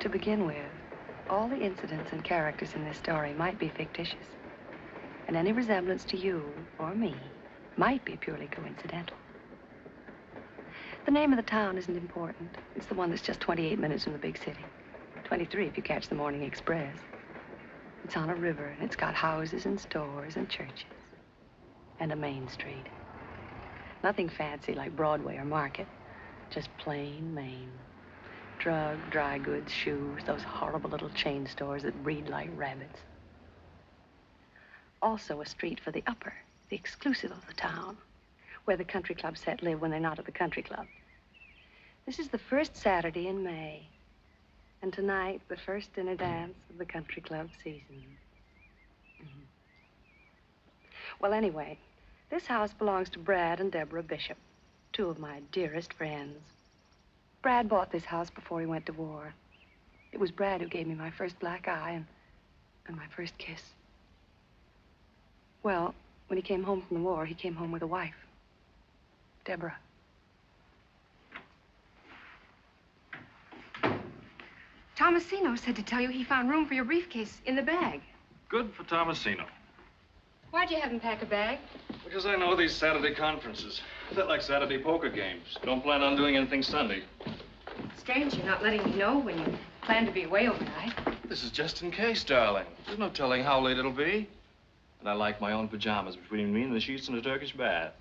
To begin with, all the incidents and characters in this story might be fictitious. And any resemblance to you or me might be purely coincidental. The name of the town isn't important. It's the one that's just 28 minutes from the big city. 23 if you catch the morning express. It's on a river, and it's got houses and stores and churches. And a main street. Nothing fancy like Broadway or Market. Just plain Maine. Drug, dry goods, shoes, those horrible little chain stores that breed like rabbits. Also a street for the upper, the exclusive of the town, where the country club set live when they're not at the country club. This is the first Saturday in May, and tonight, the first dinner dance of the country club season. Well, anyway, this house belongs to Brad and Deborah Bishop, two of my dearest friends. Brad bought this house before he went to war. It was Brad who gave me my first black eye and my first kiss. Well, when he came home from the war, he came home with a wife, Deborah. Tomasino said to tell you he found room for your briefcase in the bag. Good for Tomasino. Why'd you have him pack a bag? Because I know these Saturday conferences. They're like Saturday poker games. Don't plan on doing anything Sunday. Strange you're not letting me know when you plan to be away overnight. This is just in case, darling. There's no telling how late it'll be. And I like my own pajamas between me and the sheets in a Turkish bath.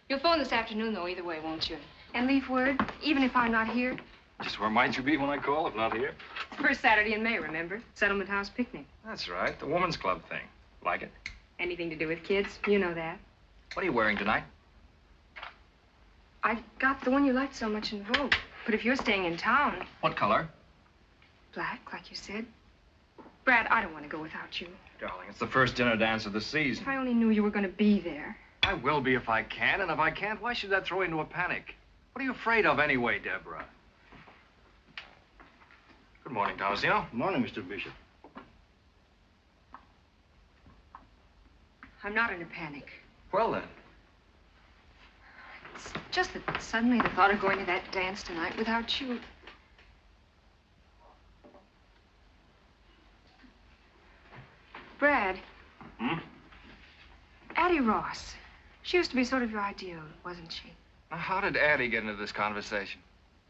You'll phone this afternoon, though, either way, won't you? And leave word, even if I'm not here? Just where might you be when I call if not here? First Saturday in May, remember? Settlement House picnic. That's right, the woman's club thing. Like it? Anything to do with kids, you know that. What are you wearing tonight? I got the one you liked so much in Vogue. But if you're staying in town... What color? Black, like you said. Brad, I don't want to go without you. Darling, it's the first dinner dance of the season. If I only knew you were going to be there. I will be if I can, and if I can't, why should that throw you into a panic? What are you afraid of anyway, Deborah? Good morning, Tomasino. Good morning, Mr. Bishop. I'm not in a panic. Well, then. It's just that suddenly the thought of going to that dance tonight without you... Brad. Hmm? Addie Ross. She used to be sort of your ideal, wasn't she? Now, how did Addie get into this conversation?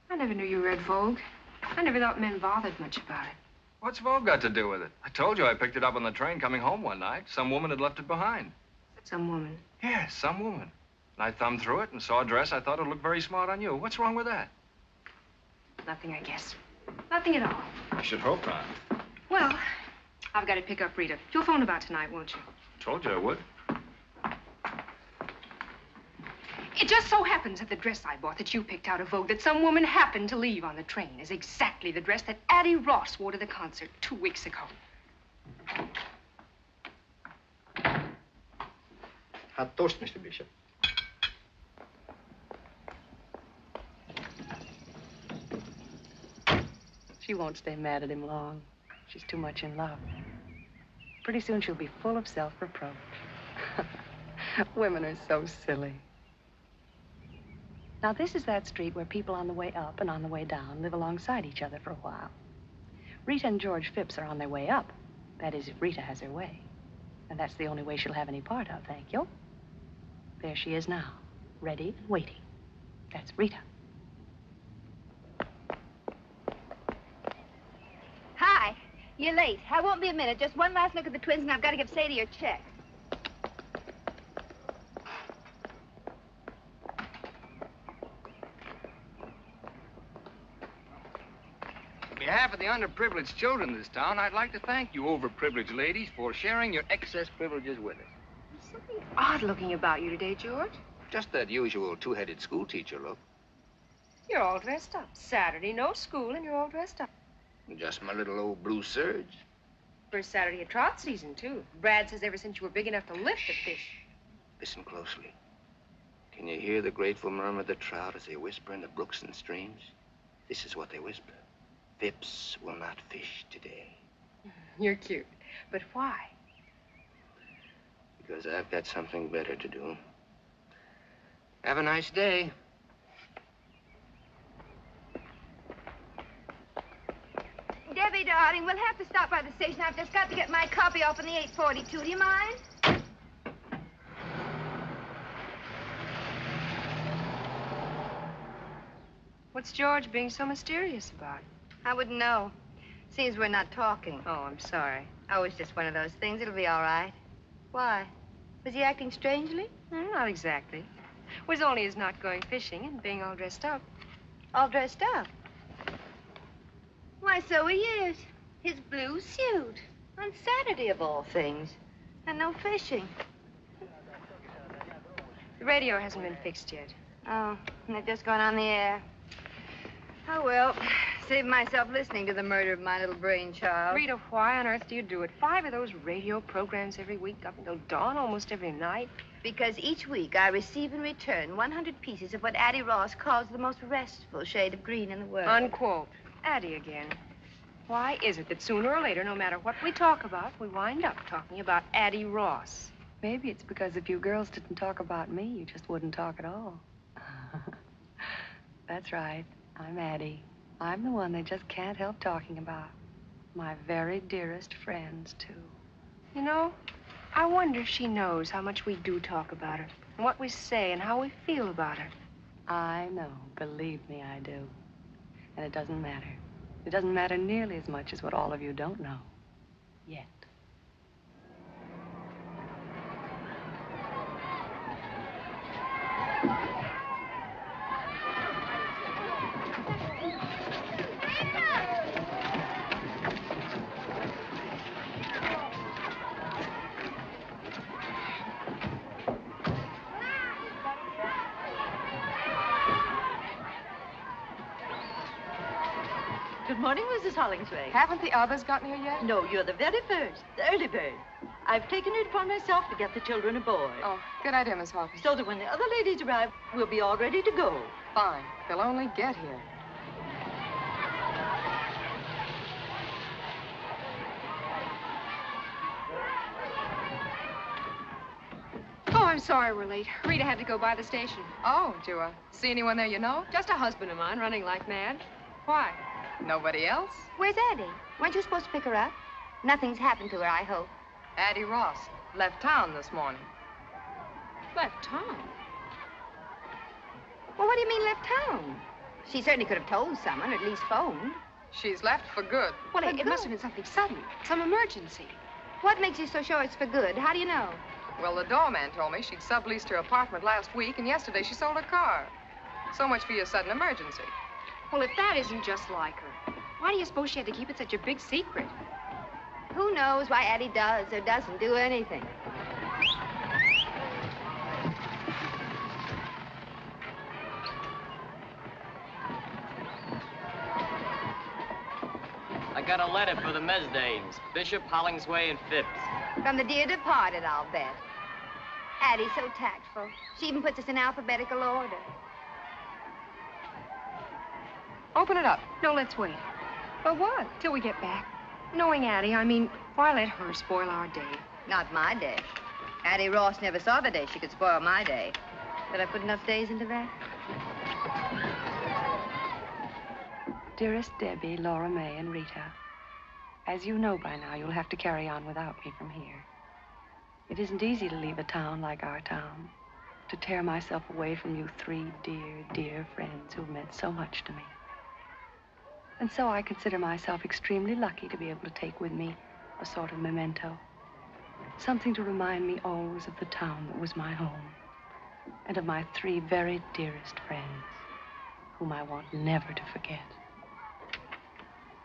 I never knew you read Vogue. I never thought men bothered much about it. What's Vogue got to do with it? I told you I picked it up on the train coming home one night. Some woman had left it behind. Some woman? Yes, some woman. And I thumbed through it and saw a dress I thought would look very smart on you. What's wrong with that? Nothing, I guess. Nothing at all. I should hope not. Well, I've got to pick up Rita. You'll phone about tonight, won't you? Told you I would. It just so happens that the dress I bought that you picked out of Vogue that some woman happened to leave on the train is exactly the dress that Addie Ross wore to the concert 2 weeks ago. Hot toast, Mr. Bishop. She won't stay mad at him long. She's too much in love. Pretty soon she'll be full of self-reproach. Women are so silly. Now, this is that street where people on the way up and on the way down live alongside each other for a while. Rita and George Phipps are on their way up. That is, if Rita has her way. And that's the only way she'll have any part of, thank you. There she is now, ready and waiting. That's Rita. Hi. You're late. I won't be a minute. Just one last look at the twins, and I've got to give Sadie her check. On behalf of the underprivileged children in this town, I'd like to thank you overprivileged ladies for sharing your excess privileges with us. There's something odd-looking about you today, George. Just that usual two-headed schoolteacher look. You're all dressed up. Saturday, no school, and you're all dressed up. Just my little old blue serge. First Saturday of trout season, too. Brad says ever since you were big enough to lift a fish. Listen closely. Can you hear the grateful murmur of the trout as they whisper in the brooks and streams? This is what they whisper. Phipps will not fish today. You're cute. But why? Because I've got something better to do. Have a nice day. darling. We'll have to stop by the station. I've just got to get my copy off on the 842. Do you mind? What's George being so mysterious about? I wouldn't know. Seems we're not talking. Oh, I'm sorry. Oh, it's just one of those things. It'll be all right. Why? Was he acting strangely? Not exactly. It was only his not going fishing and being all dressed up. All dressed up? Why, so he is. His blue suit. On Saturday, of all things. And no fishing. The radio hasn't been fixed yet. Oh, and they've just gone on the air. Oh, well, saved myself listening to the murder of my little brainchild. Rita, why on earth do you do it? 5 of those radio programs every week up until dawn almost every night? Because each week I receive in return 100 pieces of what Addie Ross calls the most restful shade of green in the world. Unquote. Addie again. Why is it that sooner or later, no matter what we talk about, we wind up talking about Addie Ross? Maybe it's because if you girls didn't talk about me, you just wouldn't talk at all. That's right. I'm Addie. I'm the one they just can't help talking about. My very dearest friends, too. You know, I wonder if she knows how much we do talk about her, and what we say, and how we feel about her. I know. Believe me, I do. And it doesn't matter. It doesn't matter nearly as much as what all of you don't know. Yet. Good morning, Mrs. Hollingsworth. Haven't the others gotten here yet? No, you're the very first, the early bird. I've taken it upon myself to get the children aboard. Oh, good idea, Miss Hawkins. So that when the other ladies arrive, we'll be all ready to go. Fine. They'll only get here. Oh, I'm sorry we're late. Rita had to go by the station. Oh, do you see anyone there you know? Just a husband of mine running like mad. Why? Nobody else? Where's Addie? Weren't you supposed to pick her up? Nothing's happened to her, I hope. Addie Ross left town this morning. Left town? Well, what do you mean left town? She certainly could have told someone, or at least phoned. She's left for good. Well, For it good? must have been something sudden. Some emergency. What makes you so sure it's for good? How do you know? Well, the doorman told me she'd subleased her apartment last week, and yesterday she sold her car. So much for your sudden emergency. Well, if that isn't just like her, why do you suppose she had to keep it such a big secret? Who knows why Addie does or doesn't do anything? I got a letter for the Mesdames, Bishop, Hollingsway, and Phipps. From the dear departed, I'll bet. Addie's so tactful. She even puts us in alphabetical order. Open it up. No, let's wait. But what? Till we get back. Knowing Addie, I mean, why let her spoil our day? Not my day. Addie Ross never saw the day she could spoil my day. Did I put enough days into that? Dearest Debbie, Lora Mae, and Rita, as you know by now, you'll have to carry on without me from here. It isn't easy to leave a town like our town, to tear myself away from you 3 dear, dear friends who've meant so much to me. And so I consider myself extremely lucky to be able to take with me a sort of memento, something to remind me always of the town that was my home, and of my 3 very dearest friends, whom I want never to forget.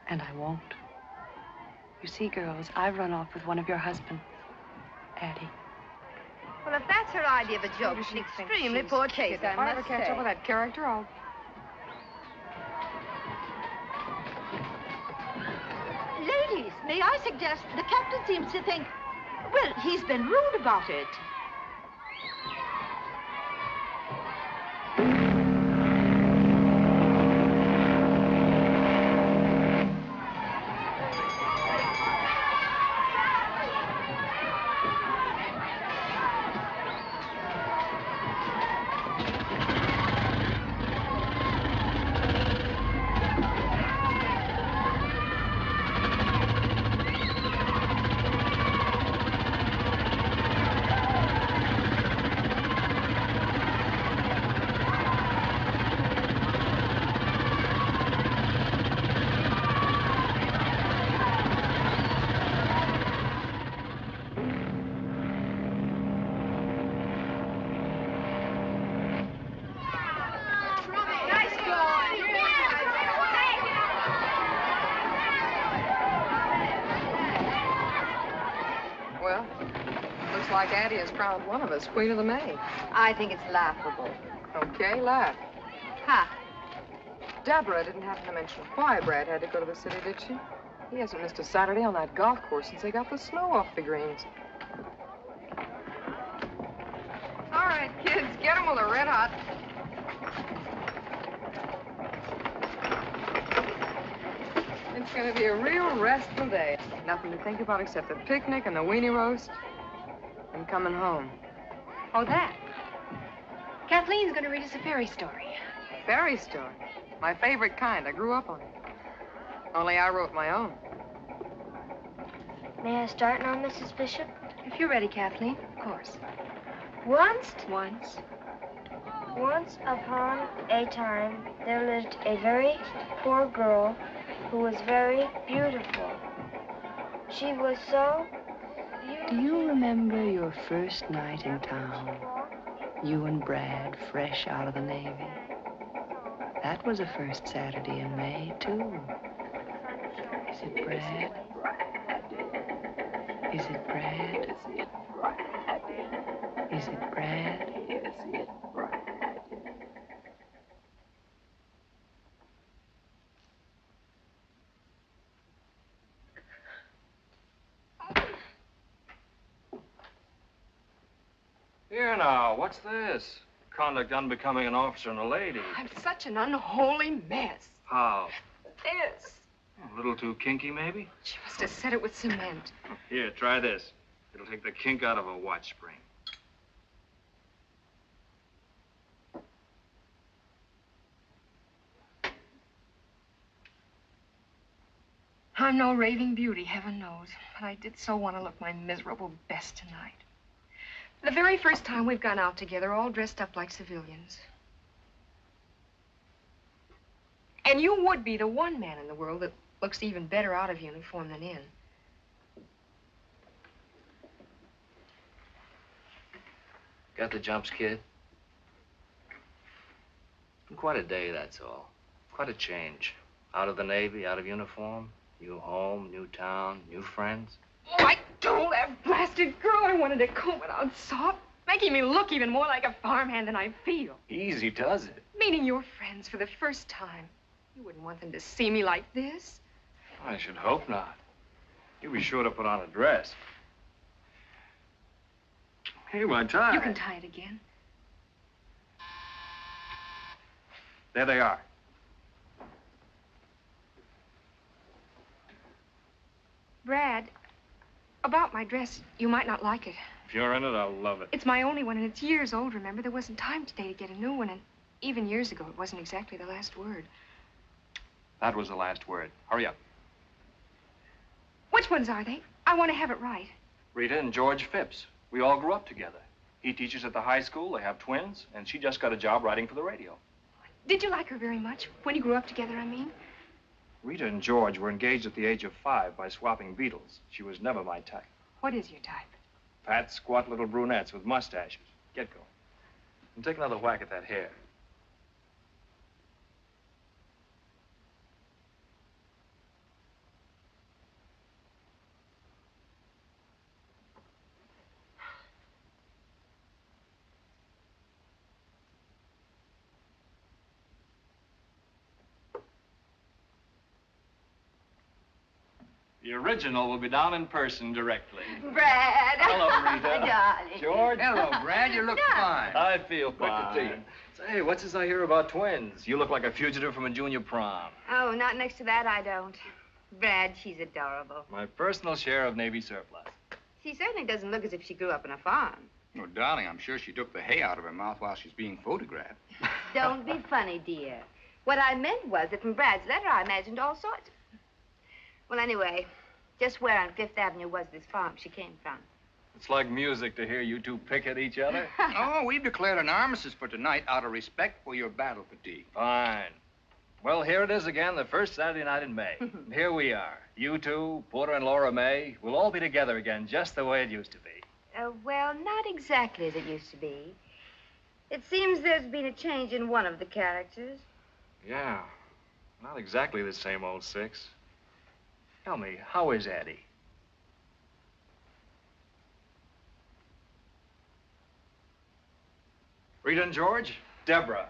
And I won't. You see, girls, I've run off with one of your husbands, Addie. Well, if that's her idea of a joke, Maybe it's she an thinks extremely she's poor kidding. taste, If I ever must catch say. up with that character, I'll... Ladies, may I suggest the captain seems to think, well, he's been rude about it. like Addie has crowned one of us Queen of the May. I think it's laughable. Okay, laugh. Ha! Deborah didn't happen to mention why Brad had to go to the city, did she? He hasn't missed a Saturday on that golf course since they got the snow off the greens. All right, kids, get them while they're red hot. It's going to be a real restful day. Nothing to think about except the picnic and the weenie roast and coming home. Oh, that. Kathleen's going to read us a fairy story. Fairy story. My favorite kind. I grew up on it. Only I wrote my own. May I start now, Mrs. Bishop? If you're ready, Kathleen, of course. Once upon a time, there lived a very poor girl who was very beautiful. She was so beautiful. Do you remember your first night in town? You and Brad, fresh out of the Navy. That was a first Saturday in May, too. Is it Brad? Is it Brad? Is it Brad? Here now, what's this? Conduct unbecoming an officer and a lady. I'm such an unholy mess. How? This. A little too kinky, maybe? She must have set it with cement. Here, try this. It'll take the kink out of a watch spring. I'm no raving beauty, heaven knows, but I did so want to look my miserable best tonight. The very first time we've gone out together, all dressed up like civilians. And you would be the one man in the world that looks even better out of uniform than in. Got the jumps, kid? Quite a day, that's all. Quite a change. Out of the Navy, out of uniform, new home, new town, new friends. Oh, I told that blasted girl I wanted to comb it out soft, making me look even more like a farmhand than I feel. Easy does it. Meeting your friends for the first time. You wouldn't want them to see me like this. I should hope not. You'll be sure to put on a dress. Hey, my tie. You can tie it again. There they are. Brad, about my dress, you might not like it. If you're in it, I'll love it. It's my only one, and it's years old, remember? There wasn't time today to get a new one, and even years ago, it wasn't exactly the last word. That was the last word. Hurry up. Which ones are they? I want to have it right. Rita and George Phipps. We all grew up together. He teaches at the high school. They have twins, and she just got a job writing for the radio. Did you like her very much? When you grew up together, I mean? Rita and George were engaged at the age of 5 by swapping beetles. She was never my type. What is your type? Fat, squat little brunettes with mustaches. Get going. And take another whack at that hair. The original will be down in person directly. Brad. Hello, Rita. Darling. George. Hello, Brad. You look fine. I feel Good to fine. see you. Say, what's this I hear about twins? You look like a fugitive from a junior prom. Oh, not next to that, I don't. Brad, she's adorable. My personal share of Navy surplus. She certainly doesn't look as if she grew up on a farm. Oh, darling, I'm sure she took the hay out of her mouth while she's being photographed. Don't be funny, dear. What I meant was that from Brad's letter, I imagined all sorts. Well, anyway, just where on Fifth Avenue was this farm she came from? It's like music to hear you two pick at each other. Oh, we've declared an armistice for tonight out of respect for your battle fatigue. Fine. Well, here it is again, the first Saturday night in May. Here we are. You two, Porter and Lora Mae, we'll all be together again, just the way it used to be. Well, not exactly as it used to be. It seems there's been a change in one of the characters. Yeah, not exactly the same old six. Tell me, how is Addie? Rita and George, Deborah.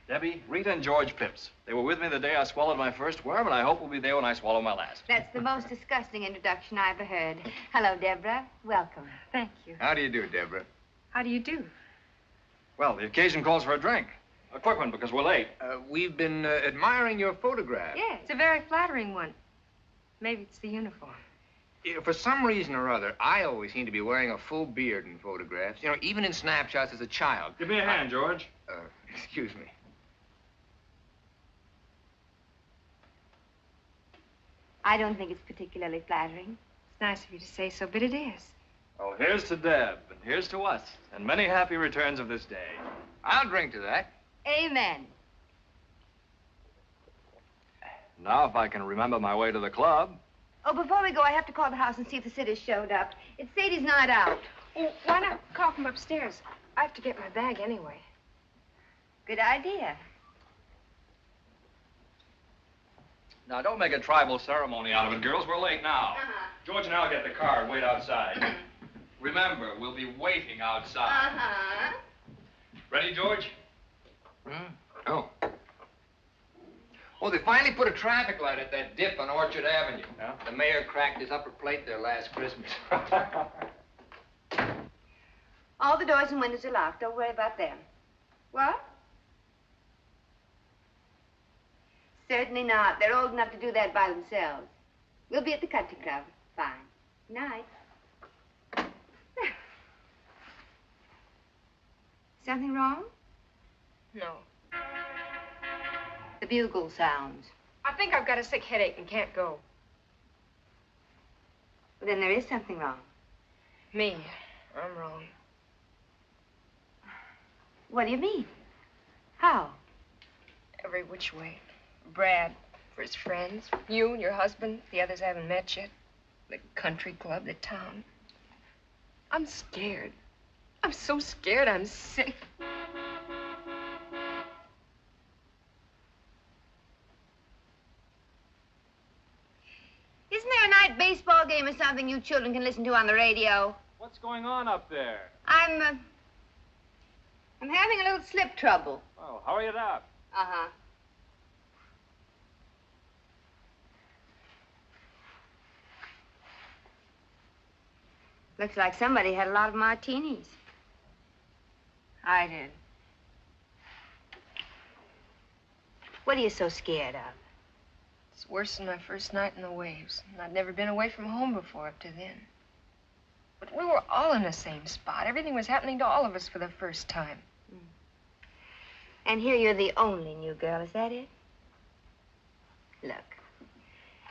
Debbie, Rita and George Phipps. They were with me the day I swallowed my first worm, and I hope will be there when I swallow my last. That's the most disgusting introduction I ever heard. Hello, Deborah. Welcome. Thank you. How do you do, Deborah? How do you do? Well, the occasion calls for a drink. A quick one, because we're late. We've been admiring your photograph. Yeah, it's a very flattering one. Maybe it's the uniform. For some reason or other, I always seem to be wearing a full beard in photographs. You know, even in snapshots as a child. Give me a hand, George. Excuse me. I don't think it's particularly flattering. It's nice of you to say so, but it is. Oh, here's to Deb, and here's to us, and many happy returns of this day. I'll drink to that. Amen. Now, if I can remember my way to the club. Oh, before we go, I have to call the house and see if the sitters showed up. It's Sadie's night out. Oh, why not call from upstairs? I have to get my bag anyway. Good idea. Now, don't make a tribal ceremony out of it, girls. We're late now. George and I'll get the car and wait outside. Remember, we'll be waiting outside. Ready, George? Oh. Oh, they finally put a traffic light at that dip on Orchard Avenue. Yeah? The mayor cracked his upper plate there last Christmas. All the doors and windows are locked. Don't worry about them. What? Certainly not. They're old enough to do that by themselves. We'll be at the country club. Fine. Night. Something wrong? No. The bugle sounds. I think I've got a sick headache and can't go. Well, then there is something wrong. Me. I'm wrong. What do you mean? How? Every which way. Brad, for his friends. You and your husband. The others haven't met yet. The country club, the town. I'm scared. I'm so scared I'm sick. Isn't there a night baseball game or something you children can listen to on the radio? What's going on up there? I'm having a little slip trouble. Oh, hurry it up. Uh-huh. Looks like somebody had a lot of martinis. I did. What are you so scared of? It's worse than my first night in the waves. And I'd never been away from home before up to then. But we were all in the same spot. Everything was happening to all of us for the first time. And here you're the only new girl, is that it? Look,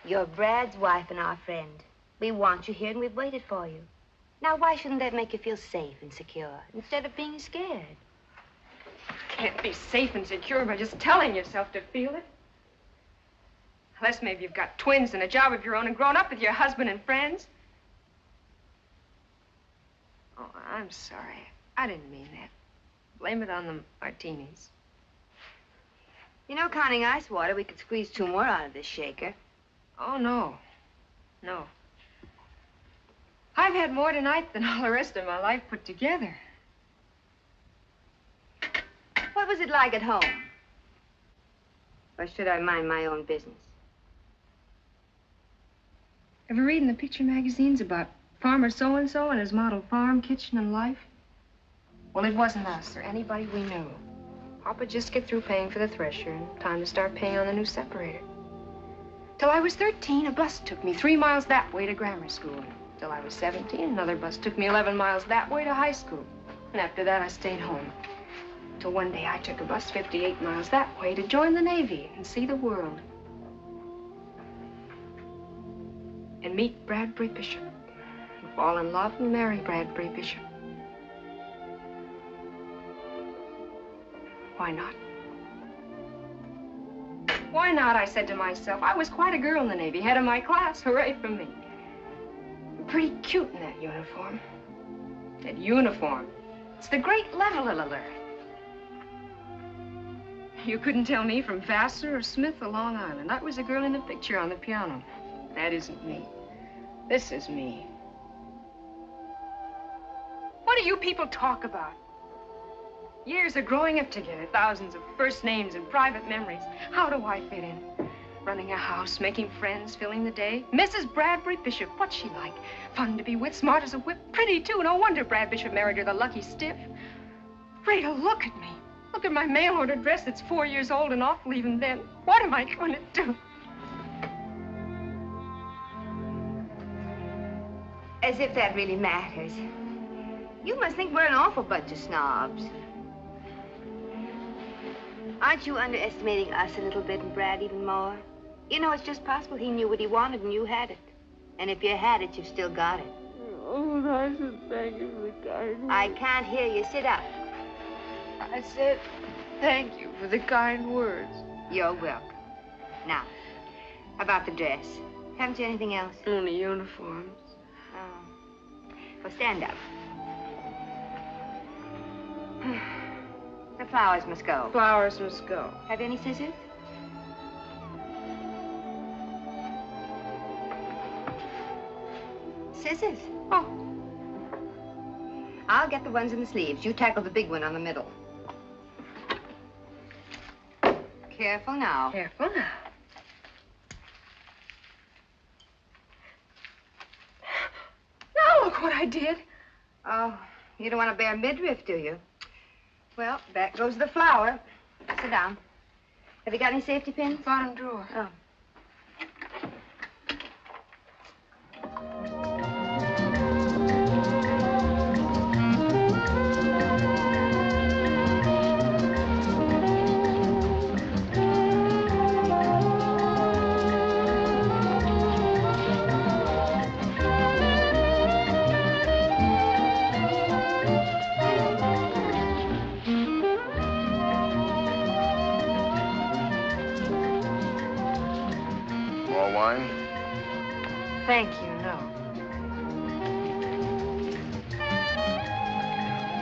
you're Brad's wife and our friend. We want you here and we've waited for you. Now, why shouldn't that make you feel safe and secure instead of being scared? Can't be safe and secure by just telling yourself to feel it. Unless maybe you've got twins and a job of your own and grown up with your husband and friends. Oh, I'm sorry. I didn't mean that. Blame it on the martinis. You know, counting ice water, we could squeeze 2 more out of this shaker. Oh, no. No. I've had more tonight than all the rest of my life put together. What was it like at home? Or should I mind my own business? Ever read in the picture magazines about Farmer so-and-so and his model farm, kitchen, and life? Well, it wasn't us or anybody we knew. Papa just get through paying for the thresher and time to start paying on the new separator. Till I was 13, a bus took me 3 miles that way to grammar school. Till I was 17, another bus took me 11 miles that way to high school. And after that, I stayed home. Till one day, I took a bus 58 miles that way to join the Navy and see the world. And meet Bradbury Bishop. And fall in love and marry Bradbury Bishop. Why not? Why not, I said to myself. I was quite a girl in the Navy, head of my class. Hooray for me. Pretty cute in that uniform. That uniform. It's the great leveler. You couldn't tell me from Vassar or Smith or Long Island. I was a girl in the picture on the piano. That isn't me. This is me. What do you people talk about? Years of growing up together, thousands of first names and private memories. How do I fit in? Running a house, making friends, filling the day. Mrs. Bradbury Bishop, what's she like? Fun to be with, smart as a whip, pretty too. No wonder Brad Bishop married her, the lucky stiff. Rita, look at me. Look at my mail-order dress that's 4 years old and awful even then. What am I going to do? As if that really matters. You must think we're an awful bunch of snobs. Aren't you underestimating us a little bit and Brad even more? You know, it's just possible he knew what he wanted and you had it. And if you had it, you've still got it. Oh, I should thank you for the kind. I can't hear you. Sit up. I said thank you for the kind words. You're welcome. Now, about the dress. Haven't you anything else? Only uniforms. Oh. Well, stand up. The flowers must go. Flowers must go. Have you any scissors? Scissors? Oh. I'll get the ones in the sleeves. You tackle the big one on the middle. Careful now. Careful now. Now look what I did. Oh, you don't want to bear midriff, do you? Well, back goes the flower. Sit down. Have you got any safety pins? Bottom drawer. Oh. Thank you, no.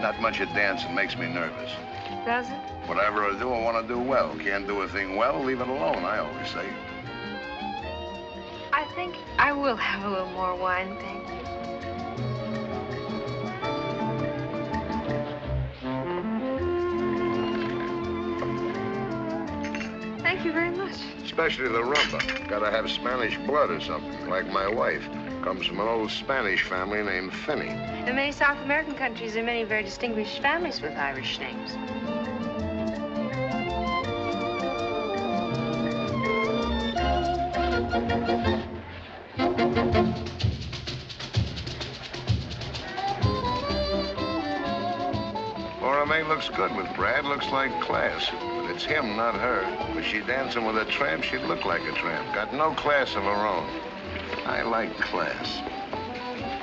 Not much at dancing makes me nervous. Does it? Whatever I do, I want to do well. Can't do a thing well, leave it alone, I always say. I think I will have a little more wine, thank you. Thank you very much. Especially the rumba. Gotta have Spanish blood or something, like my wife. Comes from an old Spanish family named Finney. In many South American countries, there are many very distinguished families with Irish names. Lora Mae looks good with Brad, looks like class. But it's him, not her. Was she dancing with a tramp, she'd look like a tramp. Got no class of her own. I like class.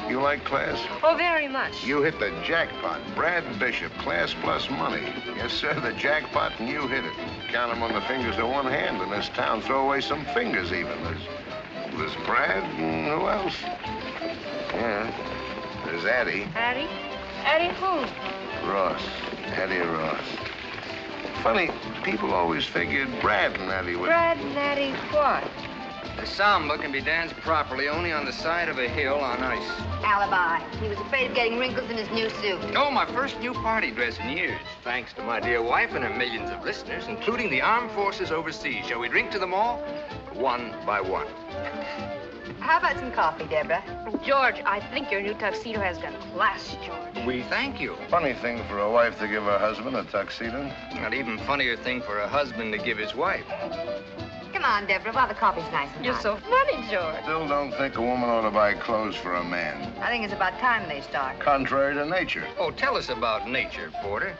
You like class? Oh, very much. You hit the jackpot. Brad Bishop, class plus money. Yes, sir, the jackpot, and you hit it. Count them on the fingers of one hand in this town. Throw away some fingers, even. There's Brad, and who else? Yeah, there's Addie. Addie? Addie who? Ross. Addie Ross. Funny, people always figured Brad and Addie would... Brad and Addie what? The samba can be danced properly only on the side of a hill on ice. Alibi. He was afraid of getting wrinkles in his new suit. Oh, my first new party dress in years. Thanks to my dear wife and her millions of listeners, including the armed forces overseas. Shall we drink to them all? One by one. How about some coffee, Deborah? George, I think your new tuxedo has got class, George. We thank you. Funny thing for a wife to give her husband a tuxedo. Not even funnier thing for a husband to give his wife. Come on, Deborah, while the coffee's nice and You're hot. so funny, George. Still don't think a woman ought to buy clothes for a man. I think it's about time they start. Contrary to nature. Oh, tell us about nature, Porter.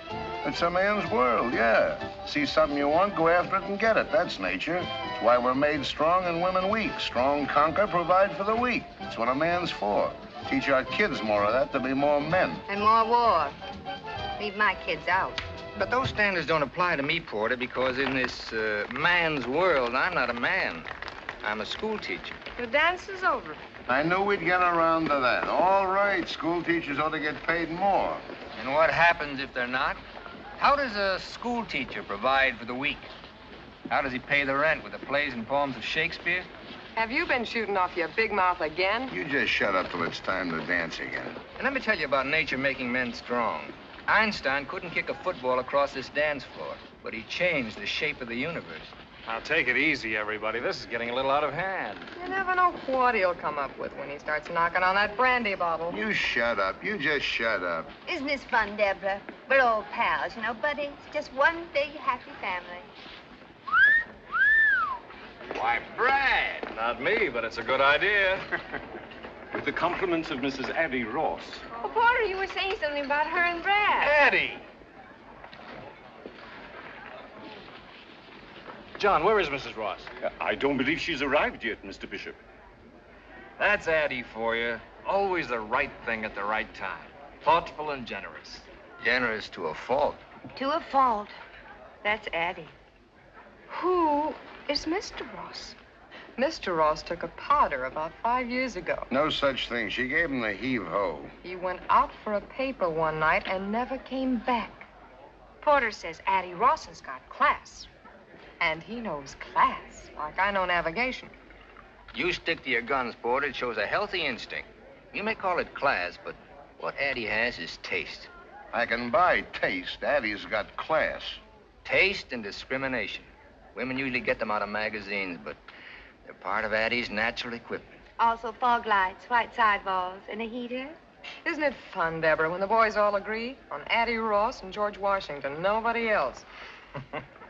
It's a man's world, yeah. See something you want, go after it and get it. That's nature. It's why we're made strong and women weak. Strong conquer, provide for the weak. That's what a man's for. Teach our kids more of that to be more men. And more war. Leave my kids out. But those standards don't apply to me, Porter, because in this man's world, I'm not a man. I'm a school teacher. The dance is over. I knew we'd get around to that. All right, school teachers ought to get paid more. And what happens if they're not? How does a school teacher provide for the weak? How does he pay the rent with the plays and poems of Shakespeare? Have you been shooting off your big mouth again? You just shut up till it's time to dance again. And let me tell you about nature making men strong. Einstein couldn't kick a football across this dance floor, but he changed the shape of the universe. Now, take it easy, everybody. This is getting a little out of hand. You never know what he'll come up with when he starts knocking on that brandy bottle. You shut up. You just shut up. Isn't this fun, Deborah? We're old pals, you know, buddies. Just one big happy family. Why, Brad. Not me, but it's a good idea. With the compliments of Mrs. Addie Ross. Oh, Porter, you were saying something about her and Brad. Addie! John, where is Mrs. Ross? I don't believe she's arrived yet, Mr. Bishop. That's Addie for you. Always the right thing at the right time. Thoughtful and generous. Generous to a fault. To a fault. That's Addie. Who is Mr. Ross? Mr. Ross took a powder about 5 years ago. No such thing. She gave him the heave-ho. He went out for a paper one night and never came back. Porter says Addie Ross has got class. And he knows class, like I know navigation. You stick to your guns, Porter. It shows a healthy instinct. You may call it class, but what Addie has is taste. I can buy taste. Addie's got class. Taste and discrimination. Women usually get them out of magazines, but they're part of Addie's natural equipment. Also fog lights, white sidewalls, and a heater. Isn't it fun, Deborah, when the boys all agree on Addie Ross and George Washington, nobody else?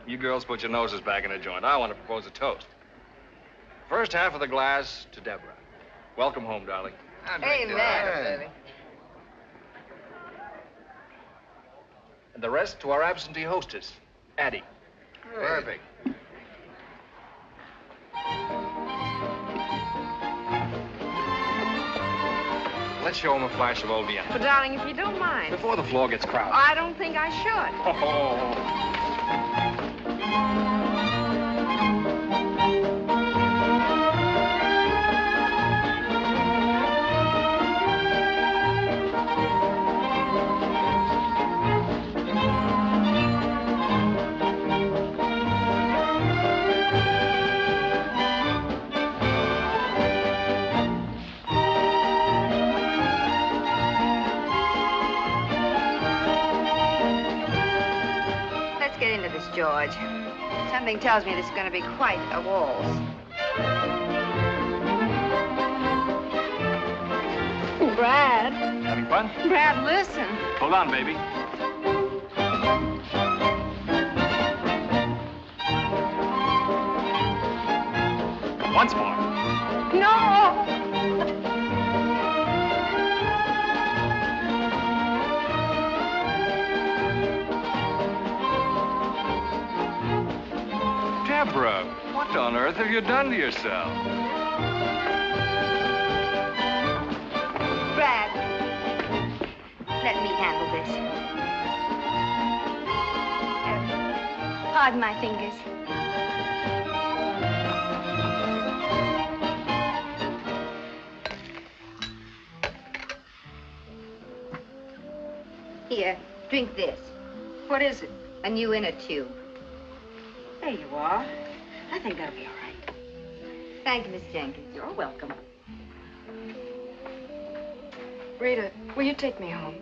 You girls put your noses back in a joint. I want to propose a toast. First half of the glass to Deborah. Welcome home, darling. Amen, baby. And the rest to our absentee hostess, Addie. Perfect. Let's show him a flash of old Vienna. But, darling, if you don't mind. Before the floor gets crowded. I don't think I should. Oh. George. Something tells me this is going to be quite a waltz. Brad. Having fun? Brad, listen. Hold on, baby. Once more. No! Deborah, what on earth have you done to yourself? Brad, let me handle this. Pardon my fingers. Here, drink this. What is it? A new inner tube. There you are. I think that'll be all right. Thank you, Miss Jenkins. You're welcome. Rita, will you take me home?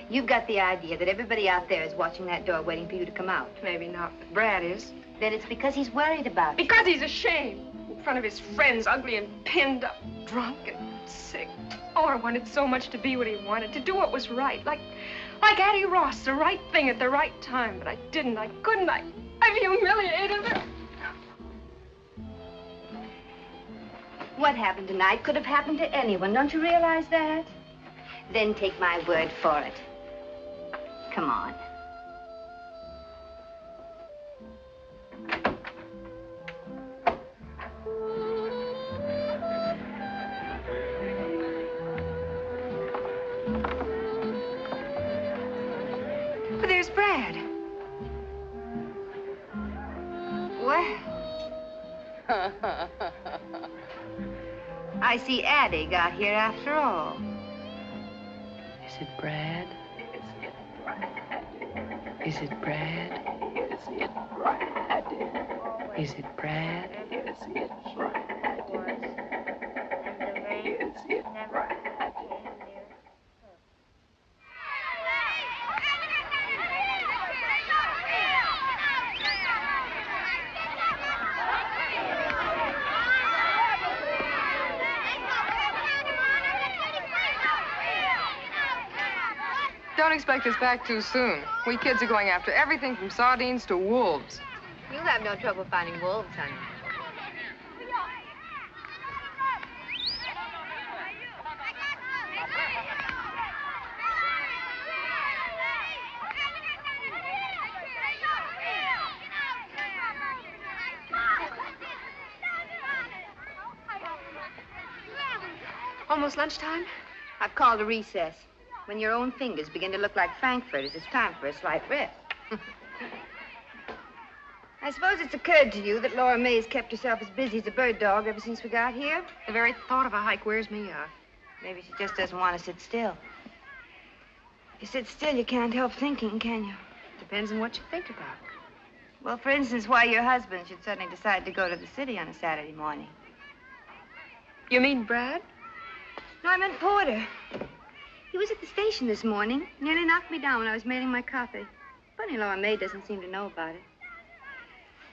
You've got the idea that everybody out there is watching that door waiting for you to come out. Maybe not, but Brad is. Then it's because he's worried about you. Because he's ashamed. In front of his friends, ugly and pinned up, drunk and sick. Oh, I wanted so much to be what he wanted, to do what was right. Like Addie Ross, the right thing at the right time. But I didn't, I couldn't, I've humiliated her. What happened tonight could have happened to anyone. Don't you realize that? Then take my word for it. Come on. But there's Brad. Well. I see Addie got here after all. Is it Brad? Is it Brad? Is it Brad? Is it Brad? Is it Brad? Is it Brad? Don't expect us back too soon. We kids are going after everything from sardines to wolves. You'll have no trouble finding wolves, honey. Almost lunchtime? I've called a recess. When your own fingers begin to look like frankfurters, it's time for a slight rest. I suppose it's occurred to you that Lora Mae has kept herself as busy as a bird dog ever since we got here. The very thought of a hike wears me out. Maybe she just doesn't want to sit still. If you sit still, you can't help thinking, can you? Depends on what you think about. Well, for instance, why your husband should suddenly decide to go to the city on a Saturday morning. You mean Brad? No, I meant Porter. He was at the station this morning. Nearly knocked me down when I was mailing my copy. Funny Lora Mae doesn't seem to know about it.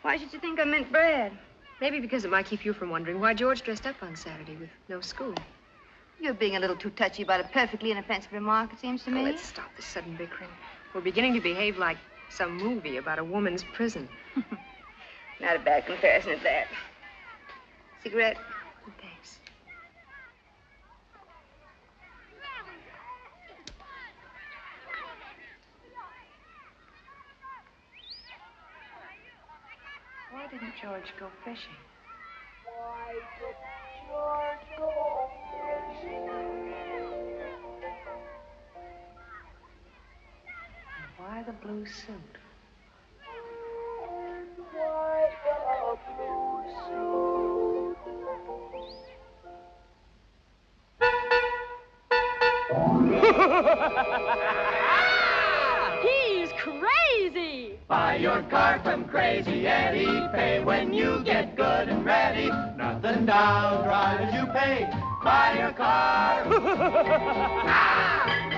Why should you think I meant Brad? Maybe because it might keep you from wondering why George dressed up on Saturday with no school. You're being a little too touchy about a perfectly inoffensive remark, it seems to me. Oh, let's stop this sudden bickering. We're beginning to behave like some movie about a woman's prison. Not a bad comparison at that. Cigarette? Thanks. Why didn't George go fishing? Why didn't George go fishing? And why the blue suit? Why the blue suit? He's crazy! Buy your car from Crazy Eddie. Pay when you get good and ready. Nothing down, drive as you pay. Buy your car.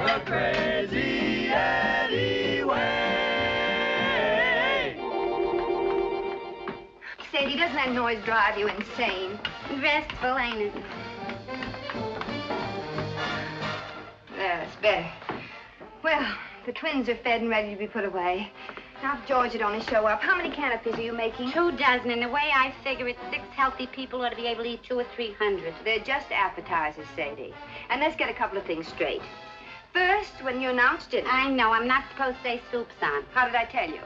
The Crazy Eddie way. Sadie, doesn't that noise drive you insane? Restful, ain't it? There, that's better. Well, the twins are fed and ready to be put away. Now, if George would only show up, how many canopies are you making? 2 dozen, and the way I figure it, 6 healthy people ought to be able to eat 200 or 300. They're just appetizers, Sadie. And let's get a couple of things straight. First, when you announced dinner... I know, I'm not supposed to say soup's on. How did I tell you?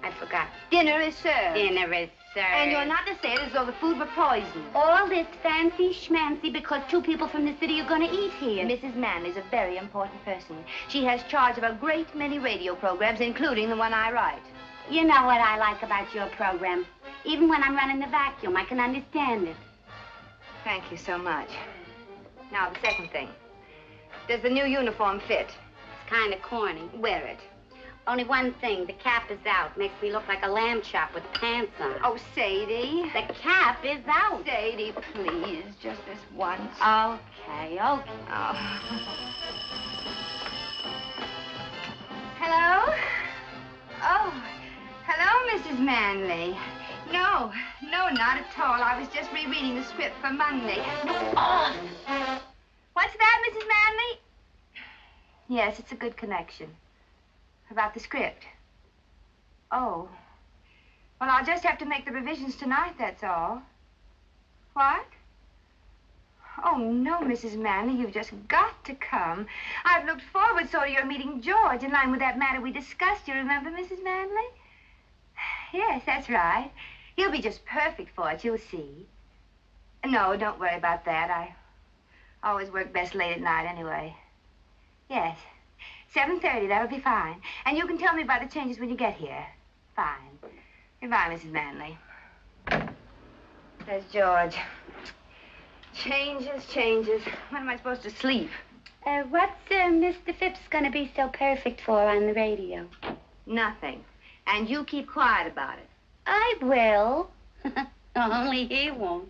I forgot. Dinner is served. Dinner is served. And you're not to say it as though the food were poisoned. All this fancy schmancy because 2 people from the city are going to eat here. Mrs. Manley's a very important person. She has charge of a great many radio programs, including the one I write. You know what I like about your program. Even when I'm running the vacuum, I can understand it. Thank you so much. Now, the second thing. Does the new uniform fit? It's kind of corny. Wear it. Only one thing, the cap is out. Makes me look like a lamb chop with pants on. Oh, Sadie. The cap is out. Sadie, please, just this once. Okay. Oh. Hello? Oh, hello, Mrs. Manley. No, not at all. I was just rereading the script for Monday. Oh. What's that, Mrs. Manley? Yes, it's a good connection. About the script. Oh. Well, I'll just have to make the revisions tonight, that's all. What? Oh, no, Mrs. Manley, you've just got to come. I've looked forward so to your meeting George in line with that matter we discussed. You remember, Mrs. Manley? Yes, that's right. He'll be just perfect for it, you'll see. No, don't worry about that. I always work best late at night anyway. Yes. 7:30, that'll be fine. And you can tell me about the changes when you get here. Fine. Goodbye, Mrs. Manley. There's George. Changes. When am I supposed to sleep? What's Mr. Phipps gonna be so perfect for on the radio? Nothing. And you keep quiet about it. I will. Only he won't.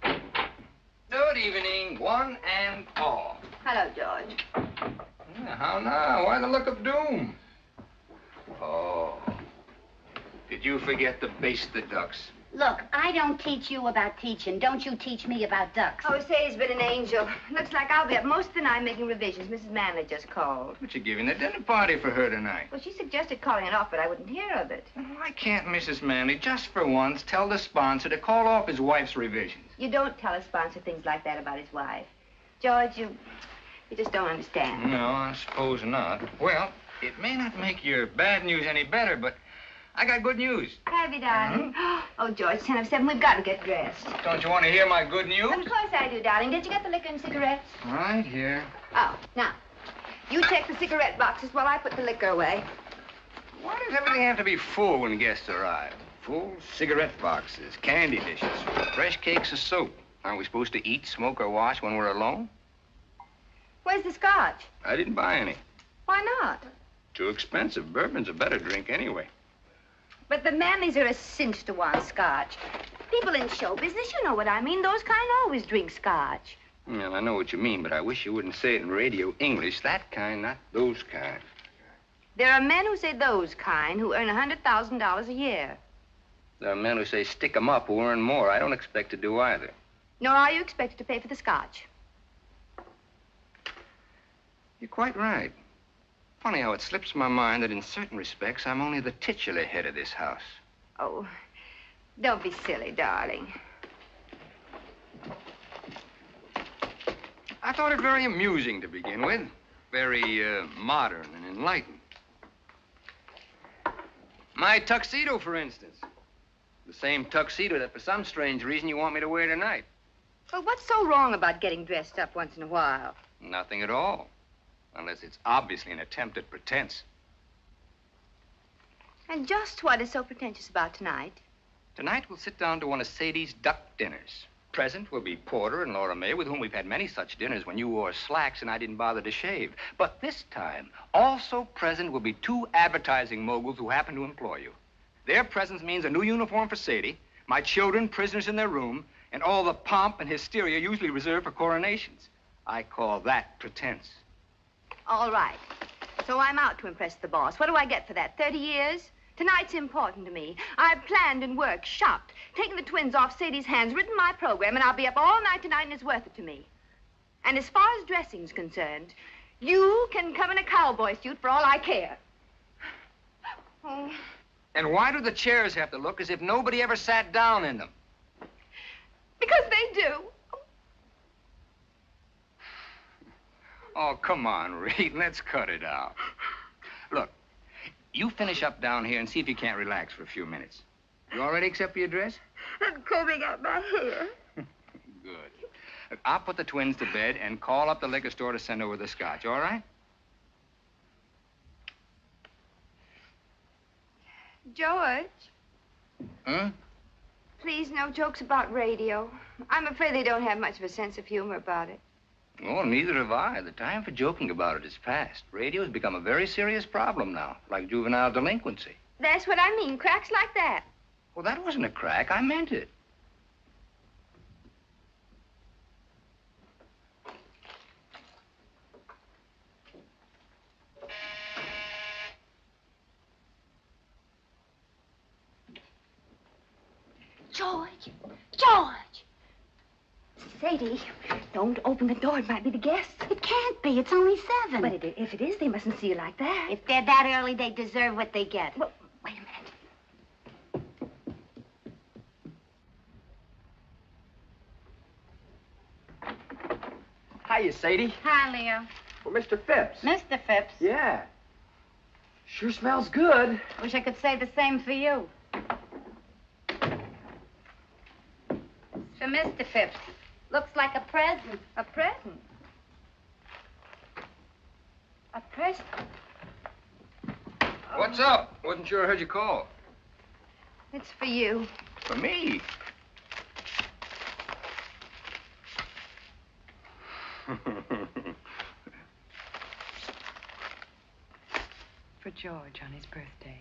Good evening, one and all. Hello, George. Yeah, how now? Why the look of doom? Oh. Did you forget to baste the ducks? Look, I don't teach you about teaching. Don't you teach me about ducks. Oh, Sadie's been an angel. Looks like I'll be up most of the night making revisions. Mrs. Manley just called. But you're giving a dinner party for her tonight. Well, she suggested calling it off, but I wouldn't hear of it. Why can't Mrs. Manley, just for once, tell the sponsor to call off his wife's revisions? You don't tell a sponsor things like that about his wife. George, you just don't understand. No, I suppose not. Well, it may not make your bad news any better, but I got good news. Have you, darling? Oh, George, 10 of 7, we've got to get dressed. Don't you want to hear my good news? Of course I do, darling. Did you get the liquor and cigarettes? Right here. Oh, now, you take the cigarette boxes while I put the liquor away. Why does everything have to be full when guests arrive? Full cigarette boxes, candy dishes, fresh cakes of soap. Aren't we supposed to eat, smoke, or wash when we're alone? Where's the scotch? I didn't buy any. Why not? Too expensive. Bourbon's a better drink anyway. But the Manleys are a cinch to want scotch. People in show business, you know what I mean. Those kind always drink scotch. Well, I know what you mean, but I wish you wouldn't say it in radio English. That kind, not those kind. There are men who say those kind who earn $100,000 a year. There are men who say stick 'em up who earn more. I don't expect to do either. Nor are you expected to pay for the scotch. You're quite right. Funny how it slips my mind that in certain respects, I'm only the titular head of this house. Oh, don't be silly, darling. I thought it very amusing to begin with. Very modern and enlightened. My tuxedo, for instance. The same tuxedo that for some strange reason you want me to wear tonight. Well, what's so wrong about getting dressed up once in a while? Nothing at all. Unless it's obviously an attempt at pretense. And just what is so pretentious about tonight? Tonight we'll sit down to one of Sadie's duck dinners. Present will be Porter and Lora Mae, with whom we've had many such dinners when you wore slacks and I didn't bother to shave. But this time, also present will be 2 advertising moguls who happen to employ you. Their presence means a new uniform for Sadie, my children prisoners in their room, and all the pomp and hysteria usually reserved for coronations. I call that pretense. All right. So I'm out to impress the boss. What do I get for that? 30 years? Tonight's important to me. I've planned and worked, shopped, taken the twins off Sadie's hands, written my program, and I'll be up all night tonight, and it's worth it to me. And as far as dressing's concerned, you can come in a cowboy suit for all I care. Oh. And why do the chairs have to look as if nobody ever sat down in them? Because they do. Oh, come on, Rita. Let's cut it out. Look, you finish up down here and see if you can't relax for a few minutes. You all ready except for your dress? I'm combing out my hair. Good. Look, I'll put the twins to bed and call up the liquor store to send over the scotch, all right? George. Huh? Please, no jokes about radio. I'm afraid they don't have much of a sense of humor about it. Oh, neither have I. The time for joking about it is past. Radio has become a very serious problem now, like juvenile delinquency. That's what I mean, cracks like that. Well, that wasn't a crack. I meant it. George! George! Sadie, don't open the door. It might be the guests. It can't be. It's only 7. But if it is, they mustn't see you like that. If they're that early, they deserve what they get. Well, wait a minute. Hiya, Sadie. Hi, Leo. Well, Mr. Phipps. Mr. Phipps. Yeah. Sure smells good. Wish I could say the same for you. It's for Mr. Phipps. Looks like a present. A present? A present? What's up? Wasn't sure I heard you call. It's for you. For me? For George on his birthday.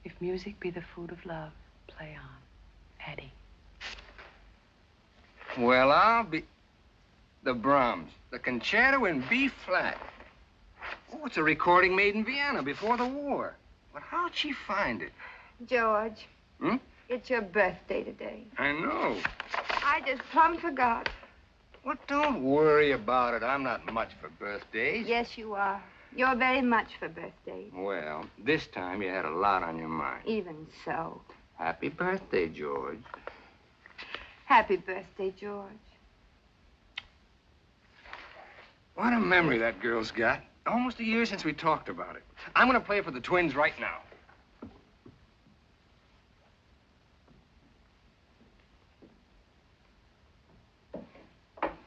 If music be the food of love, play on. Addie. Well, I'll be... The Brahms. The concerto in B flat. Oh, it's a recording made in Vienna before the war. But how'd she find it? George. Hmm? It's your birthday today. I know. I just plumb forgot. Well, don't worry about it. I'm not much for birthdays. Yes, you are. You're very much for birthdays. Well, this time you had a lot on your mind. Even so. Happy birthday, George. Happy birthday, George. What a memory that girl's got. Almost a year since we talked about it. I'm going to play for the Twins right now.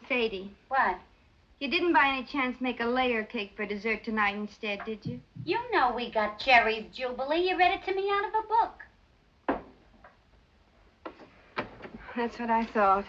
Sadie. What? You didn't by any chance make a layer cake for dessert tonight instead, did you? You know we got Cherry's Jubilee. You read it to me out of a book. That's what I thought.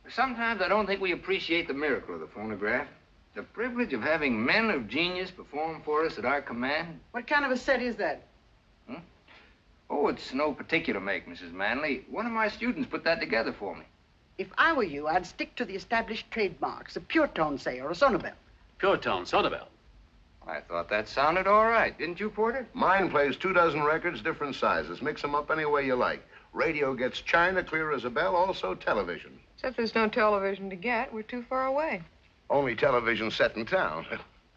Sometimes I don't think we appreciate the miracle of the phonograph. The privilege of having men of genius perform for us at our command. What kind of a set is that? Oh, it's no particular make, Mrs. Manley. One of my students put that together for me. If I were you, I'd stick to the established trademarks, a pure tone, say, or a sonobel. Pure tone, sonobel. I thought that sounded all right. Didn't you, Porter? Mine plays 24 records, different sizes. Mix them up any way you like. Radio gets china, clear as a bell, also television. Except there's no television to get. We're too far away. Only television set in town.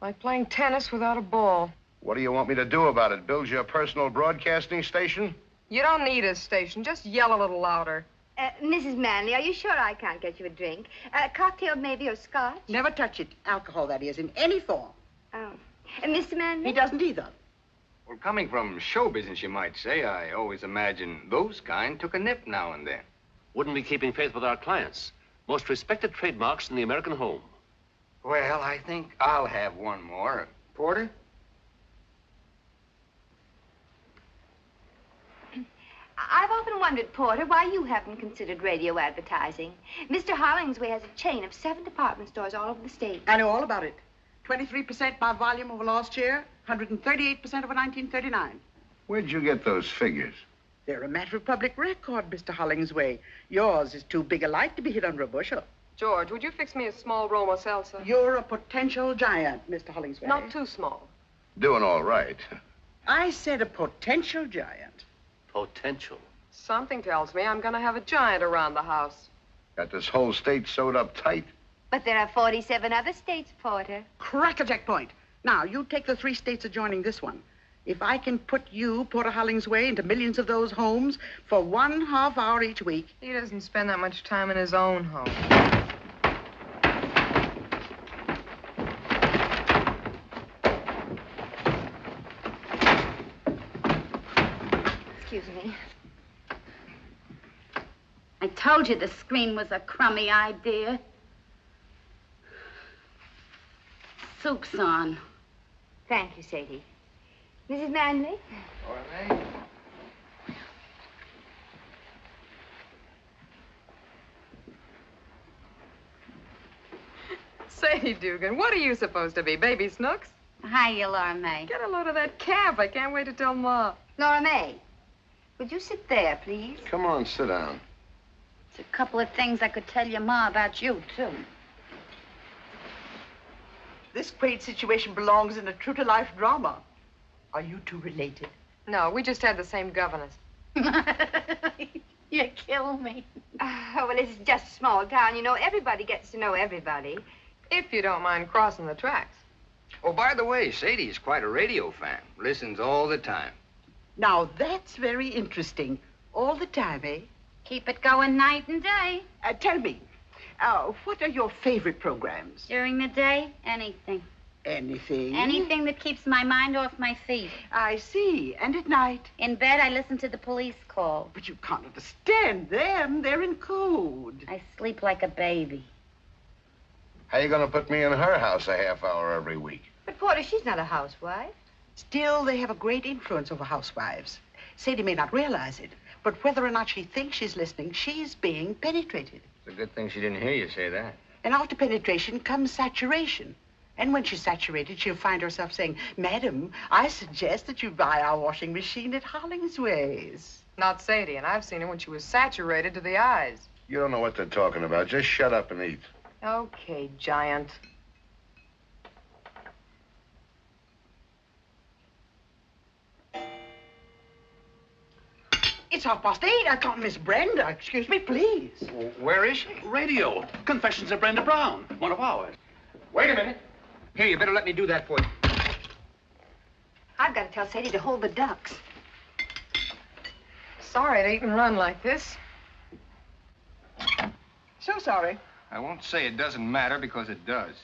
Like playing tennis without a ball. What do you want me to do about it? Build you a personal broadcasting station? You don't need a station. Just yell a little louder. Mrs. Manley, are you sure I can't get you a drink? A cocktail maybe or scotch? Never touch it. Alcohol, that is, in any form. Oh. Mr. Manley? He doesn't either. Well, coming from show business, you might say, I always imagine those kind took a nip now and then. Wouldn't be keeping faith with our clients. Most respected trademarks in the American home. Well, I think I'll have one more. Porter? I've often wondered, Porter, why you haven't considered radio advertising. Mr. Hollingsway has a chain of 7 department stores all over the state. I know all about it. 23% by volume over last year, 138% over 1939. Where'd you get those figures? They're a matter of public record, Mr. Hollingsway. Yours is too big a light to be hid under a bushel. George, would you fix me a small Roma salsa? You're a potential giant, Mr. Hollingsway. Not too small. Doing all right. I said a potential giant. Potential. Something tells me I'm going to have a giant around the house. Got this whole state sewed up tight. But there are 47 other states, Porter. Crackerjack point. Now, you take the 3 states adjoining this one. If I can put you, Porter Hollingsway, into millions of those homes for 1/2 hour each week. He doesn't spend that much time in his own home. Excuse me. I told you the screen was a crummy idea. Soup's on. Thank you, Sadie. Mrs. Manley? All right. Say, Dugan, what are you supposed to be, Baby Snooks? Hiya, Lora Mae. Get a load of that cap. I can't wait to tell Ma. Lora Mae, would you sit there, please? Come on, sit down. There's a couple of things I could tell your Ma about you, too. This quaint situation belongs in a true-to-life drama. Are you two related? No, we just had the same governess. You kill me. Oh, well, it's just a small town. You know, everybody gets to know everybody. If you don't mind crossing the tracks. Oh, by the way, Sadie's quite a radio fan. Listens all the time. Now, that's very interesting. All the time, eh? Keep it going night and day. Tell me, what are your favorite programs? During the day, anything. Anything? Anything that keeps my mind off my feet. I see. And at night? In bed, I listen to the police call. But you can't understand them. They're in code. I sleep like a baby. How you gonna put me in her house a half hour every week? But, Porter, she's not a housewife. Still, they have a great influence over housewives. Sadie may not realize it, but whether or not she thinks she's listening, she's being penetrated. It's a good thing she didn't hear you say that. And after penetration comes saturation. And when she's saturated, she'll find herself saying, Madam, I suggest that you buy our washing machine at Hollingsway's. Not Sadie, and I've seen her when she was saturated to the eyes. You don't know what they're talking about. Just shut up and eat. Okay, Giant. It's 8:30. I can't miss Brenda. Excuse me, please. Where is she? Radio. Confessions of Brenda Brown. One of ours. Wait a minute. Here, you better let me do that for you. I've got to tell Sadie to hold the ducks. Sorry to eat and run like this. So sorry. I won't say it doesn't matter because it does.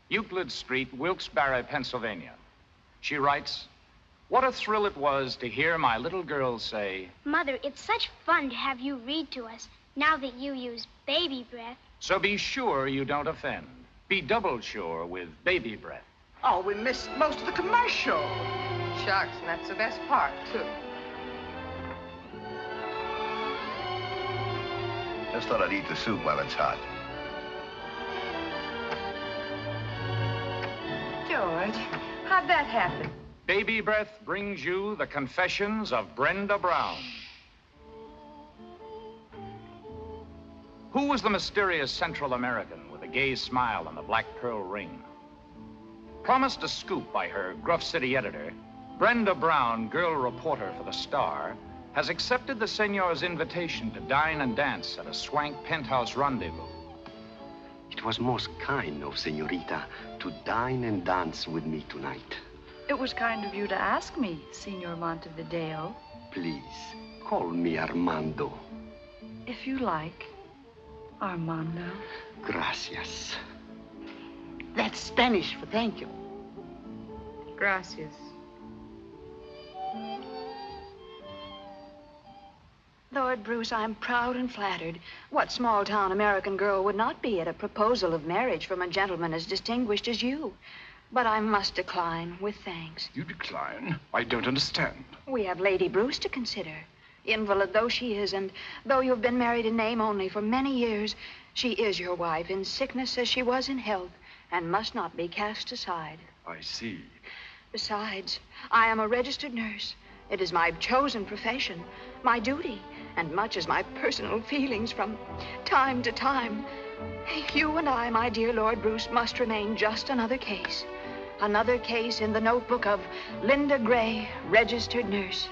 Euclid Street, Wilkes-Barre, Pennsylvania. She writes, "What a thrill it was to hear my little girl say, Mother, it's such fun to have you read to us now that you use baby breath. so be sure you don't offend. Be double sure with baby breath." Oh, we missed most of the commercial. Shucks, and that's the best part, too. Just thought I'd eat the soup while it's hot. George, how'd that happen? Baby Breath brings you the confessions of Brenda Brown. Who was the mysterious Central American with a gay smile and the black pearl ring? Promised a scoop by her Gruff City editor, Brenda Brown, girl reporter for the Star, has accepted the senor's invitation to dine and dance at a swank penthouse rendezvous. It was most kind of Senorita to dine and dance with me tonight. It was kind of you to ask me, Signor Montevideo. Please, call me Armando. If you like, Armando. Gracias. That's Spanish for thank you. Gracias. Lord Bruce, I'm proud and flattered. What small-town American girl would not be at a proposal of marriage from a gentleman as distinguished as you? But I must decline with thanks. You decline? I don't understand. We have Lady Bruce to consider. Invalid though she is, and though you've been married in name only for many years, she is your wife in sickness as she was in health, and must not be cast aside. I see. Besides, I am a registered nurse. It is my chosen profession, my duty, and much as my personal feelings from time to time. You and I, my dear Lord Bruce, must remain just another case. Another case in the notebook of Linda Gray, registered nurse.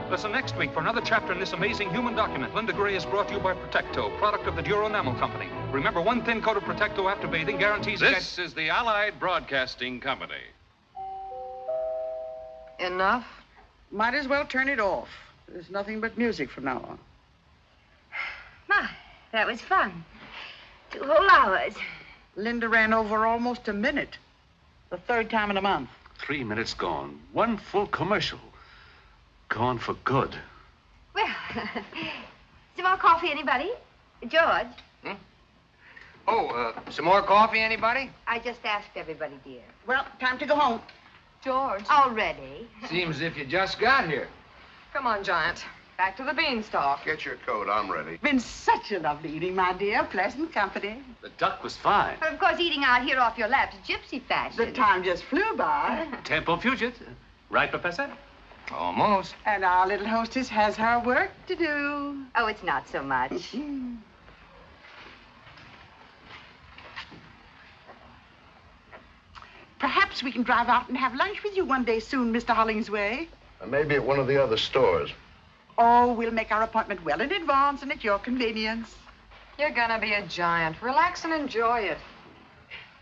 Listen next week for another chapter in this amazing human document. Linda Gray is brought to you by Protecto, product of the Duro Enamel Company. Remember, one thin coat of Protecto after bathing guarantees... This is the Allied Broadcasting Company. Enough? Might as well turn it off. There's nothing but music from now on. My, that was fun. 2 whole hours. Linda ran over almost a minute. The 3rd time in a month. 3 minutes gone. 1 full commercial. Gone for good. Well, some more coffee, anybody? George? Some more coffee, anybody? I just asked everybody, dear. Well, time to go home. George. Already? Seems as if you just got here. Come on, Giant. Back to the beanstalk. Get your coat. I'm ready. Been such a lovely evening, my dear. Pleasant company. The duck was fine. But of course, eating out here off your lap's gypsy fashion. The time just flew by. Tempo fugit. Right, Professor? Almost. And our little hostess has her work to do. Oh, it's not so much. Perhaps we can drive out and have lunch with you one day soon, Mr. Hollingsway. Maybe at one of the other stores. Oh, we'll make our appointment well in advance and at your convenience. You're gonna be a giant. Relax and enjoy it.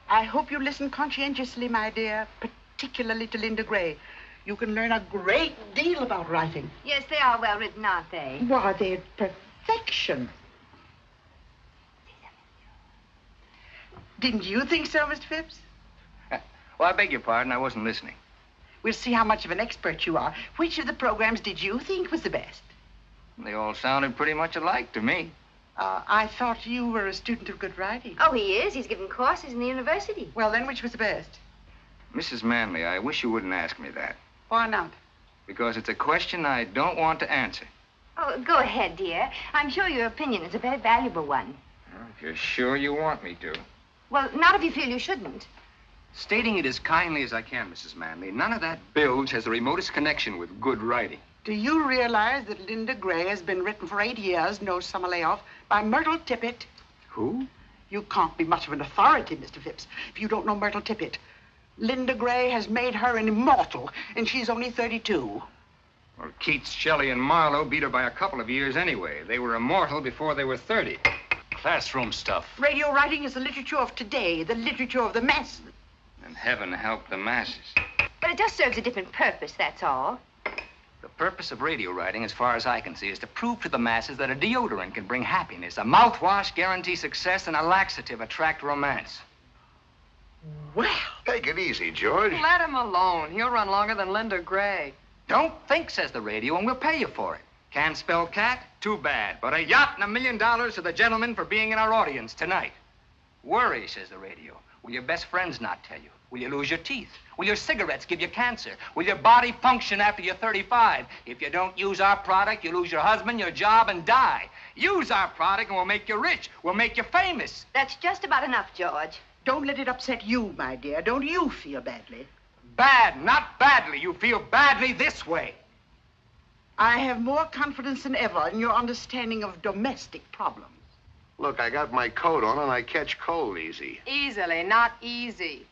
I hope you listen conscientiously, my dear, particularly to Linda Gray. You can learn a great deal about writing. Yes, they are well written, aren't they? Why, they're perfection. Didn't you think so, Mr. Phipps? Well, I beg your pardon. I wasn't listening. We'll see how much of an expert you are. Which of the programs did you think was the best? They all sounded pretty much alike to me. I thought you were a student of good writing. Oh, he is. He's given courses in the university. Well, then, which was the best? Mrs. Manley, I wish you wouldn't ask me that. Why not? Because it's a question I don't want to answer. Oh, go ahead, dear. I'm sure your opinion is a very valuable one. Well, if you're sure you want me to. Well, not if you feel you shouldn't. Stating it as kindly as I can, Mrs. Manley, none of that bilge has the remotest connection with good writing. Do you realize that Linda Gray has been written for 8 years, no summer layoff, by Myrtle Tippett? Who? You can't be much of an authority, Mr. Phipps, if you don't know Myrtle Tippett. Linda Gray has made her an immortal, and she's only 32. Well, Keats, Shelley, and Marlowe beat her by a couple of years anyway. They were immortal before they were 30. Classroom stuff. Radio writing is the literature of today, the literature of the masses. And heaven help the masses. But it just serves a different purpose, that's all. The purpose of radio writing, as far as I can see, is to prove to the masses that a deodorant can bring happiness, a mouthwash guarantee success, and a laxative attract romance. Well, take it easy, George. Let him alone. He'll run longer than Linda Gray. Don't think, says the radio, and we'll pay you for it. Can't spell cat? Too bad. But a yacht and $1 million to the gentleman for being in our audience tonight. Worry, says the radio. Will your best friends not tell you? Will you lose your teeth? Will your cigarettes give you cancer? Will your body function after you're 35? If you don't use our product, you lose your husband, your job, and die. Use our product and we'll make you rich. We'll make you famous. That's just about enough, George. Don't let it upset you, my dear. Don't you feel badly? Bad, not badly. You feel badly this way. I have more confidence than ever in your understanding of domestic problems. Look, I got my coat on and I catch cold easy. Easily, not easy.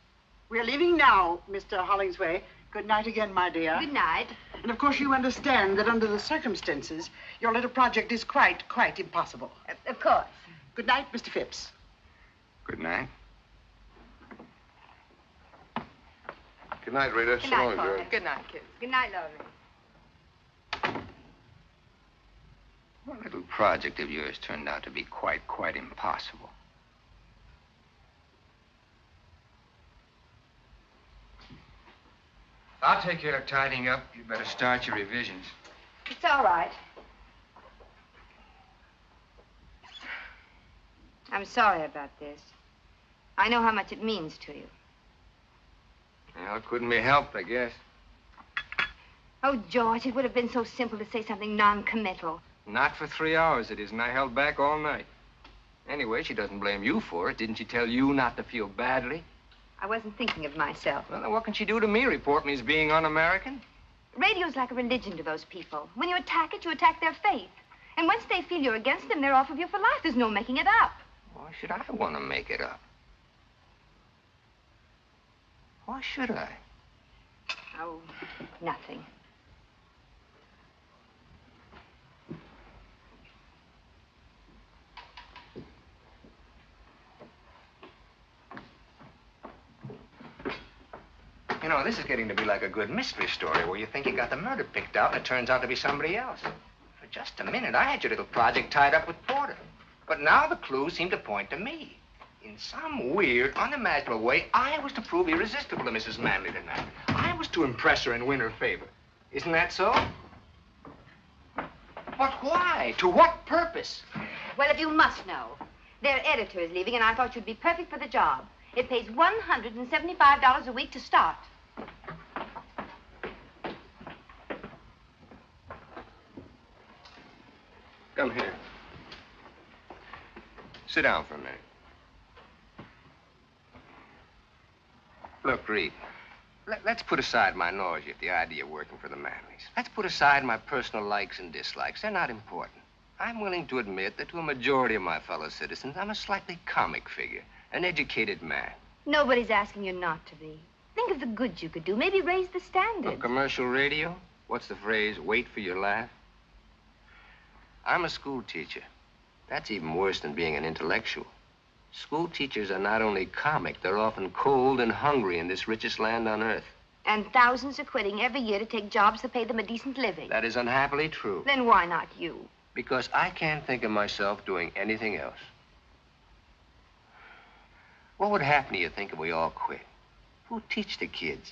We're leaving now, Mr. Hollingsway. Good night again, my dear. Good night. And of course you understand that under the circumstances, your little project is quite impossible. Of course. Good night, Mr. Phipps. Good night. Good night, Rita. Good So night, long, Father. George. Good night, kids. Good night, Lovely. What little project of yours turned out to be quite impossible. I'll take care of tidying up. You better start your revisions. It's all right. I'm sorry about this. I know how much it means to you. Well, it couldn't be helped, I guess. Oh, George, it would have been so simple to say something non-committal. Not for 3 hours it isn't. I held back all night. Anyway, she doesn't blame you for it. Didn't she tell you not to feel badly? I wasn't thinking of myself. Well, then what can she do to me? Report me as being un-American? Radio's like a religion to those people. When you attack it, you attack their faith. And once they feel you're against them, they're off of you for life. There's no making it up. Why should I want to make it up? Why should I? Oh, nothing. You know, this is getting to be like a good mystery story where you think you got the murder picked out and it turns out to be somebody else. For just a minute, I had your little project tied up with Porter. But now the clues seem to point to me. In some weird, unimaginable way, I was to prove irresistible to Mrs. Manley tonight. I was to impress her and win her favor. Isn't that so? But why? To what purpose? Well, if you must know, their editor is leaving, and I thought you'd be perfect for the job. It pays $175 a week to start. Come here. Sit down for a minute. Look, Reed, let's put aside my nausea at the idea of working for the Manleys. Let's put aside my personal likes and dislikes. They're not important. I'm willing to admit that to a majority of my fellow citizens, I'm a slightly comic figure, an educated man. Nobody's asking you not to be. Think of the good you could do. Maybe raise the standards. Commercial radio? What's the phrase? Wait for your laugh? I'm a school teacher. That's even worse than being an intellectual. School teachers are not only comic, they're often cold and hungry in this richest land on earth. And thousands are quitting every year to take jobs that pay them a decent living. That is unhappily true. Then why not you? Because I can't think of myself doing anything else. What would happen, do you think, if we all quit? Who'd teach the kids?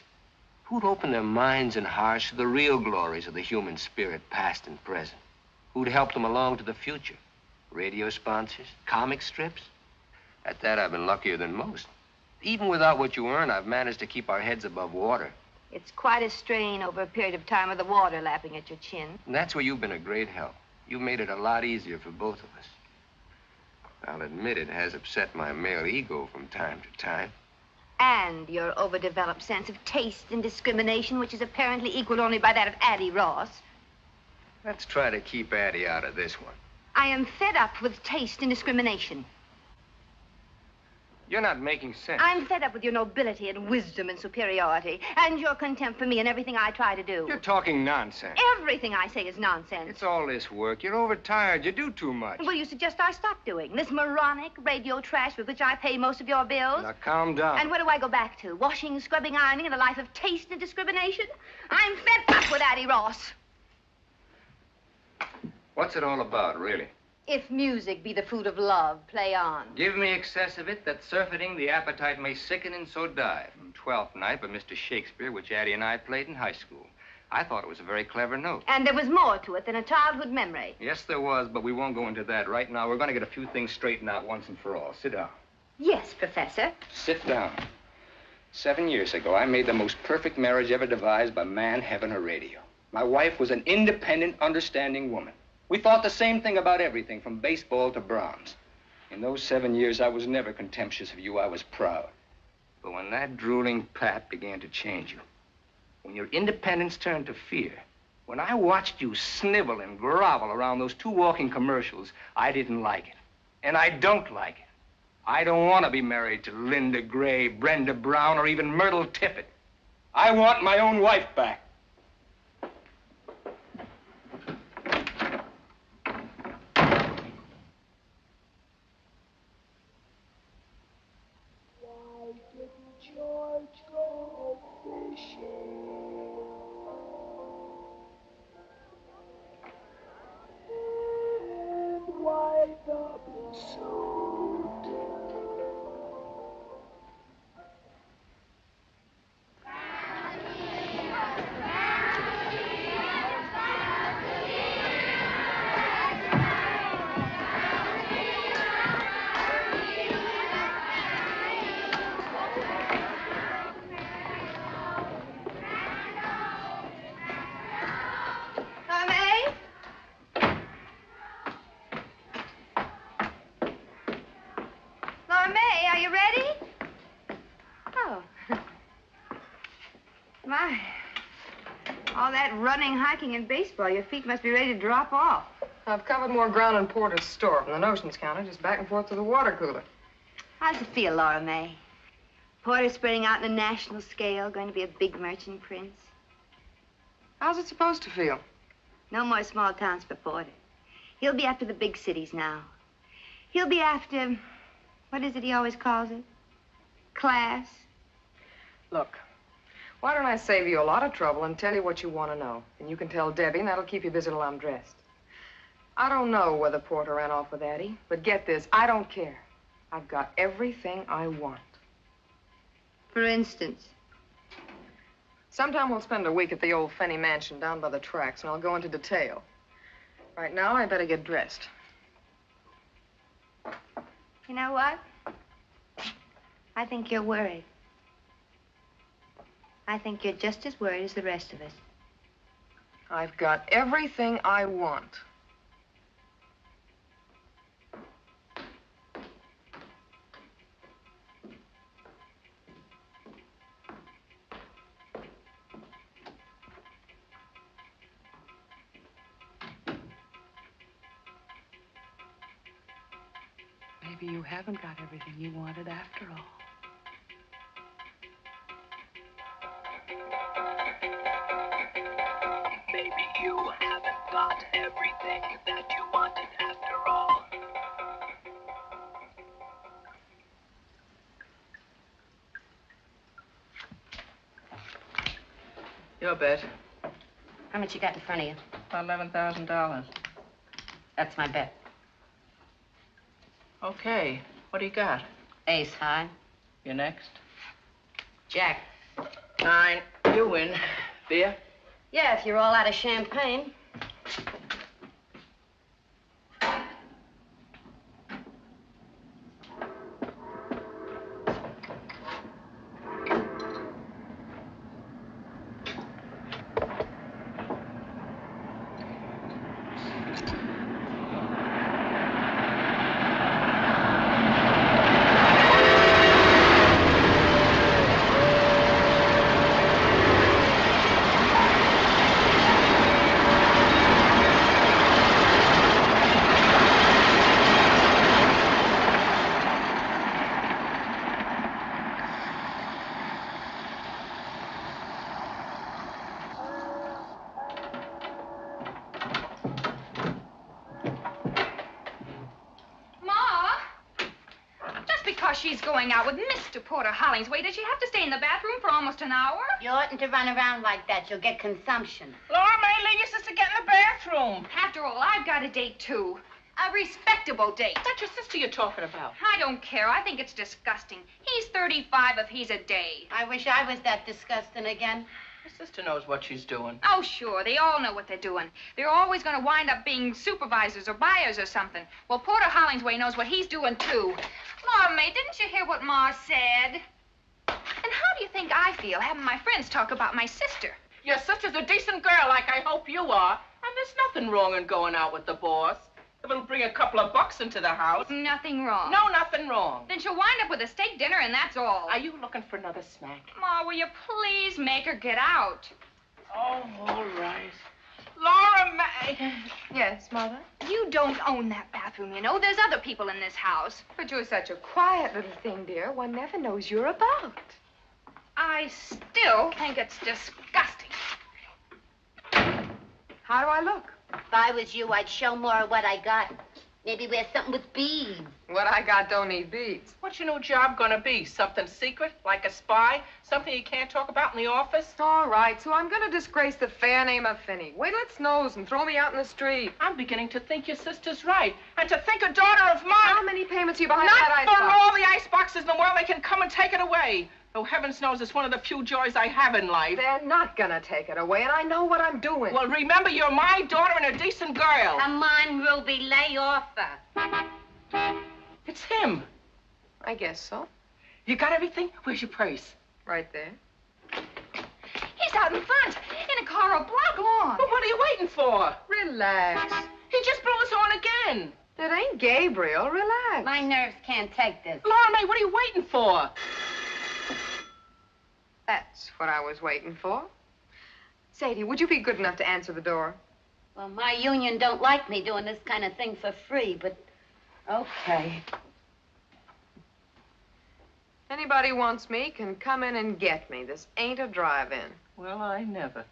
Who'd open their minds and hearts to the real glories of the human spirit, past and present? Who'd help them along to the future? Radio sponsors? Comic strips? At that, I've been luckier than most. Even without what you earn, I've managed to keep our heads above water. It's quite a strain over a period of time with the water lapping at your chin. And that's where you've been a great help. You've made it a lot easier for both of us. I'll admit it has upset my male ego from time to time. And your overdeveloped sense of taste and discrimination, which is apparently equaled only by that of Addie Ross. Let's try to keep Addie out of this one. I am fed up with taste and discrimination. You're not making sense. I'm fed up with your nobility and wisdom and superiority, and your contempt for me and everything I try to do. You're talking nonsense. Everything I say is nonsense. It's all this work. You're overtired. You do too much. Well, you suggest I stop doing this moronic radio trash with which I pay most of your bills? Now, calm down. And where do I go back to? Washing, scrubbing, ironing, and a life of taste and discrimination? I'm fed up with Addie Ross. What's it all about, really? If music be the food of love, play on. Give me excess of it, that surfeiting the appetite may sicken and so die. From Twelfth Night by Mr. Shakespeare, which Addie and I played in high school. I thought it was a very clever note. And there was more to it than a childhood memory. Yes, there was, but we won't go into that right now. We're going to get a few things straightened out once and for all. Sit down. Yes, Professor. Sit down. 7 years ago, I made the most perfect marriage ever devised by man, heaven, or radio. My wife was an independent, understanding woman. We thought the same thing about everything, from baseball to Brahms. In those 7 years, I was never contemptuous of you. I was proud. But when that drooling pap began to change you, when your independence turned to fear, when I watched you snivel and grovel around those two walking commercials, I didn't like it. And I don't like it. I don't want to be married to Linda Gray, Brenda Brown, or even Myrtle Tippett. I want my own wife back. Running, hiking, and baseball, your feet must be ready to drop off. I've covered more ground in Porter's store from the notions counter, just back and forth to the water cooler. How's it feel, Lora Mae? Porter spreading out on a national scale, going to be a big merchant prince. How's it supposed to feel? No more small towns for Porter. He'll be after the big cities now. He'll be after, what is it he always calls it? Class. Look. Why don't I save you a lot of trouble and tell you what you want to know? And you can tell Debbie, and that'll keep you busy till I'm dressed. I don't know whether Porter ran off with Addie, but get this, I don't care. I've got everything I want. For instance? Sometime we'll spend a week at the old Fenny mansion down by the tracks, and I'll go into detail. Right now, I better get dressed. You know what? I think you're worried. I think you're just as worried as the rest of us. I've got everything I want. Maybe you haven't got everything you wanted after all. Maybe you haven't got everything that you wanted after all. Your bet. How much you got in front of you? About $11,000. That's my bet. Okay. What do you got? Ace high. You're next. Jack. 9. You win. Beer? Yeah, if you're all out of champagne. She's going out with Mr. Porter Hollingsway. Does she have to stay in the bathroom for almost an hour? You oughtn't to run around like that. You'll get consumption. Lora Mae, leave your sister get in the bathroom. After all, I've got a date, too. A respectable date. That's your sister you're talking about. I don't care. I think it's disgusting. He's 35 if he's a day. I wish I was that disgusting again. Your sister knows what she's doing. Oh, sure. They all know what they're doing. They're always going to wind up being supervisors or buyers or something. Well, Porter Hollingsway knows what he's doing, too. Lora Mae, didn't you hear what Ma said? And how do you think I feel having my friends talk about my sister? Your sister's a decent girl, like I hope you are. And there's nothing wrong in going out with the boss. If it'll bring a couple of bucks into the house. Nothing wrong. No, nothing wrong. Then she'll wind up with a steak dinner, and that's all. Are you looking for another snack? Ma, will you please make her get out? Oh, all right. Lora Mae. Yes, Mother? You don't own that bathroom, you know. There's other people in this house. But you're such a quiet little thing, dear. One never knows you're about. I still think it's disgusting. How do I look? If I was you, I'd show more of what I got. Maybe wear something with beads. What I got don't need beads. What's your new job gonna be? Something secret, like a spy? Something you can't talk about in the office? All right, so I'm gonna disgrace the fair name of Finney. Wait till it snows and throw me out in the street. I'm beginning to think your sister's right. And to think a daughter of mine... How many payments are you behind that icebox? Not for all the iceboxes in the world. They can come and take it away. Though heavens knows it's one of the few joys I have in life. They're not gonna take it away, and I know what I'm doing. Well, remember, you're my daughter and a decent girl. Come on, Ruby, lay off her. It's him. I guess so. You got everything? Where's your purse? Right there. He's out in front, in a car a block long. Well, what are you waiting for? Relax. He just blew us on again. That ain't Gabriel. Relax. My nerves can't take this. Lora Mae, what are you waiting for? That's what I was waiting for. Sadie, would you be good enough to answer the door? Well, my union don't like me doing this kind of thing for free, but okay. Anybody wants me can come in and get me. This ain't a drive-in. Well, I never.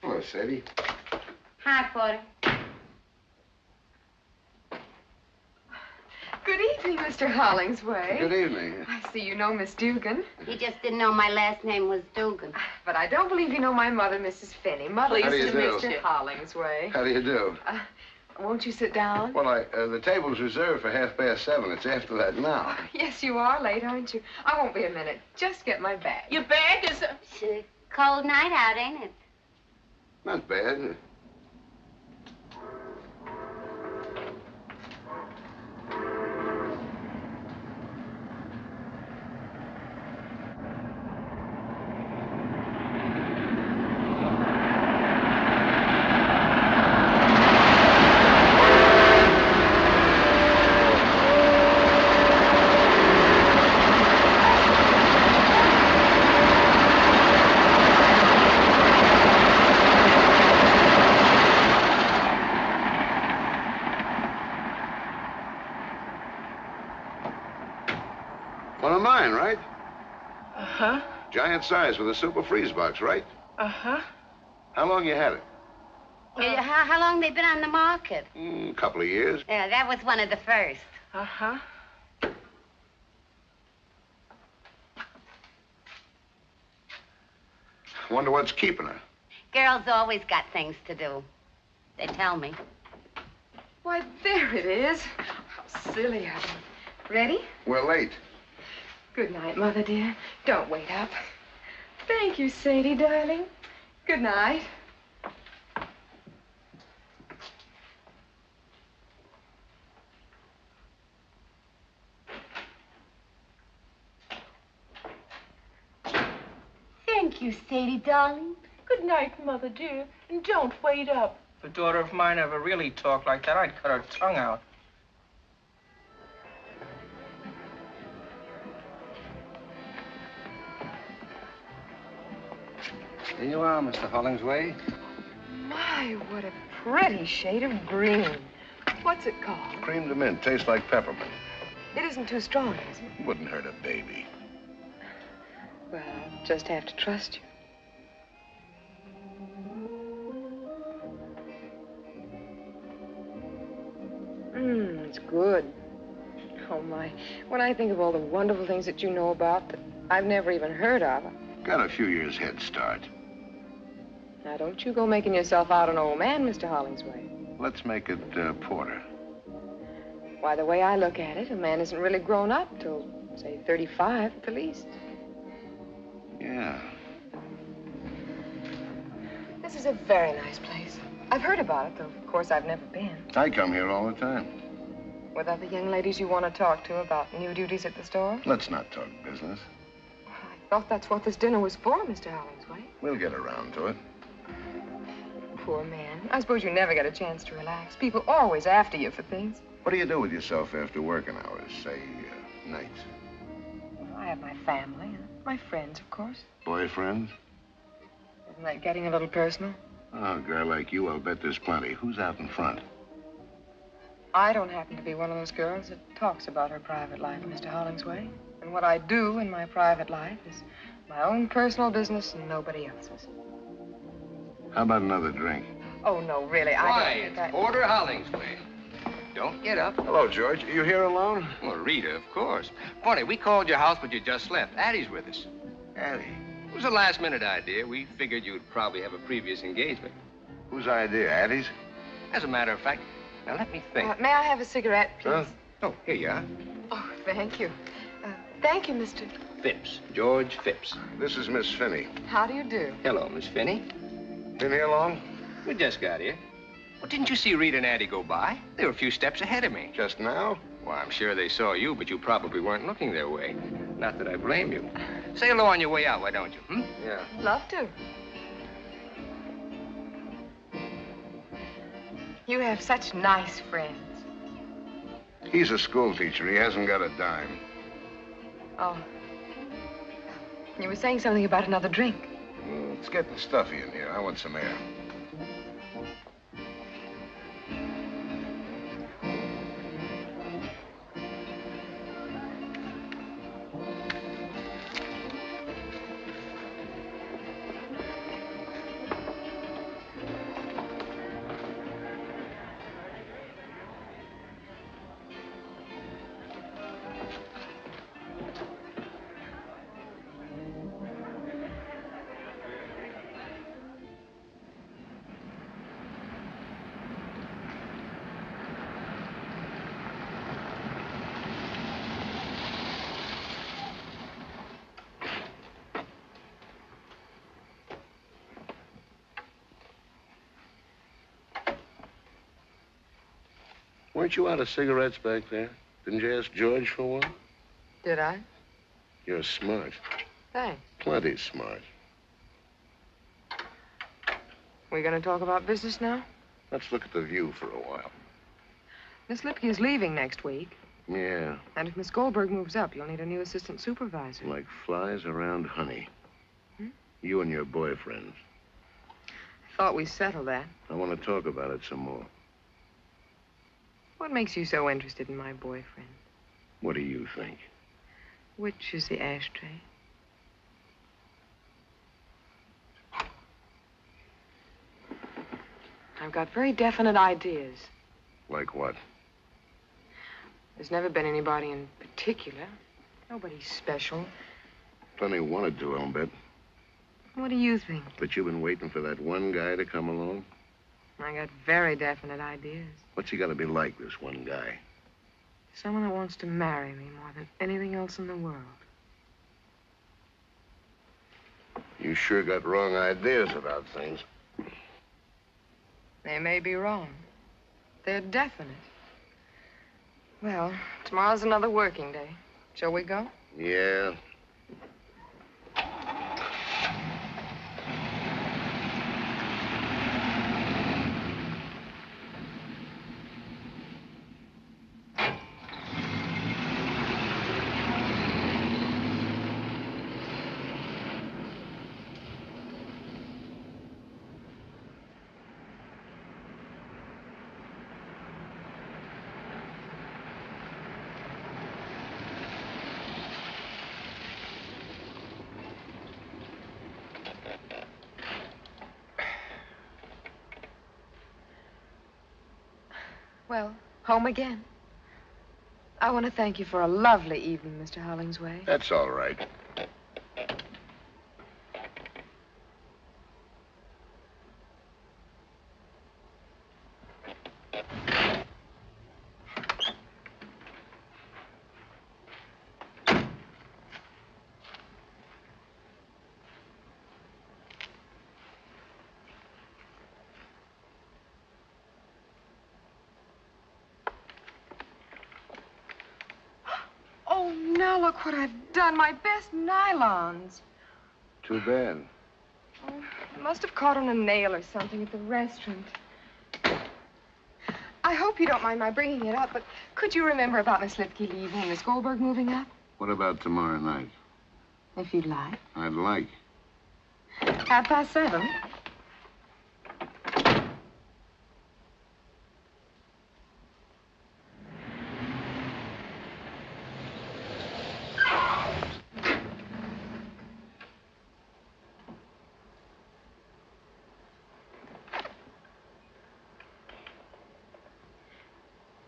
Hello, Sadie. Hi, Porter. Good evening, Mr. Hollingsway. Good evening. I see you know Miss Dugan. You just didn't know my last name was Dugan. But I don't believe you know my mother, Mrs. Finney. Mother How do you to do? Mr. Hollingsway. How do you do? Won't you sit down? Well, the table's reserved for 7:30. It's after that now. Yes, you are late, aren't you? I won't be a minute. Just get my bag. Your bag is... It's a cold night out, ain't it? Not bad. One of mine, right? Uh-huh. Giant size with a super freeze box, right? Uh-huh. How long you had it? How long they been on the market? A couple of years. Yeah, that was one of the first. Uh-huh. Wonder what's keeping her. Girls always got things to do. They tell me. Why, there it is. How silly of me. Ready? We're late. Good night, Mother dear. Don't wait up. Thank you, Sadie, darling. Good night. Thank you, Sadie, darling. Good night, Mother dear, and don't wait up. If a daughter of mine ever really talked like that, I'd cut her tongue out. Here you are, Mr. Hollingsway. My, what a pretty shade of green. What's it called? Cream de mint. Tastes like peppermint. It isn't too strong, is it? Wouldn't hurt a baby. Well, I'll just have to trust you. It's good. Oh, my. When I think of all the wonderful things that you know about that I've never even heard of. Got a few years head start. Now, don't you go making yourself out an old man, Mr. Hollingsway. Let's make it porter. Why, the way I look at it, a man isn't really grown up till, say, 35 at the least. Yeah. This is a very nice place. I've heard about it, though, of course, I've never been. I come here all the time. With other young ladies you want to talk to about new duties at the store? Let's not talk business. I thought that's what this dinner was for, Mr. Hollingsway. We'll get around to it. Poor man. I suppose you never get a chance to relax. People always after you for things. What do you do with yourself after working hours, say, nights? I have my family and my friends, of course. Boyfriends? Isn't that getting a little personal? Oh, a girl like you, I'll bet there's plenty. Who's out in front? I don't happen to be one of those girls that talks about her private life, Mr. Hollingsway. And what I do in my private life is my own personal business and nobody else's. How about another drink? Oh, no, really, I Why, don't think it's Porter Hollingsway. Don't get up. Hello, George. You here alone? Well, Rita, of course. Funny, we called your house, but you just left. Addie's with us. Addie? It was a last-minute idea. We figured you'd probably have a previous engagement. Whose idea? Addie's? As a matter of fact, now let me think. May I have a cigarette, please? Huh? Oh, here you are. Oh, thank you. Thank you, Mr. Phipps. George Phipps. This is Miss Finney. How do you do? Hello, Miss Finney. Been here long? We just got here. Well, didn't you see Rita and Addie go by? They were a few steps ahead of me. Just now? Well, I'm sure they saw you, but you probably weren't looking their way. Not that I blame you. Say hello on your way out, why don't you, hmm? Yeah. Love to. You have such nice friends. He's a school teacher. He hasn't got a dime. Oh. You were saying something about another drink. It's getting stuffy in here. I want some air. Weren't you out of cigarettes back there? Didn't you ask George for one? Did I? You're smart. Thanks. Plenty smart. We gonna talk about business now? Let's look at the view for a while. Miss Lipke is leaving next week. Yeah, And if Miss Goldberg moves up, you'll need a new assistant supervisor. like flies around honey. You and your boyfriends. I thought we settled that. I want to talk about it some more. What makes you so interested in my boyfriend? What do you think? Which is the ashtray? I've got very definite ideas. Like what? There's never been anybody in particular. Nobody special. Plenty wanted to, I'll bet. What do you think? But you've been waiting for that one guy to come along? I got very definite ideas. What's he got to be like, this one guy? Someone that wants to marry me more than anything else in the world. You sure got wrong ideas about things. They may be wrong. They're definite. Well, tomorrow's another working day. Shall we go? Yeah. Well, home again. I want to thank you for a lovely evening, Mr. Hollingsway. That's all right. Oh, now look what I've done. My best nylons. Too bad. Oh, must have caught on a nail or something at the restaurant. I hope you don't mind my bringing it up, but could you remember about Miss Lipke leaving and Miss Goldberg moving up? What about tomorrow night? If you'd like. I'd like. 7:30.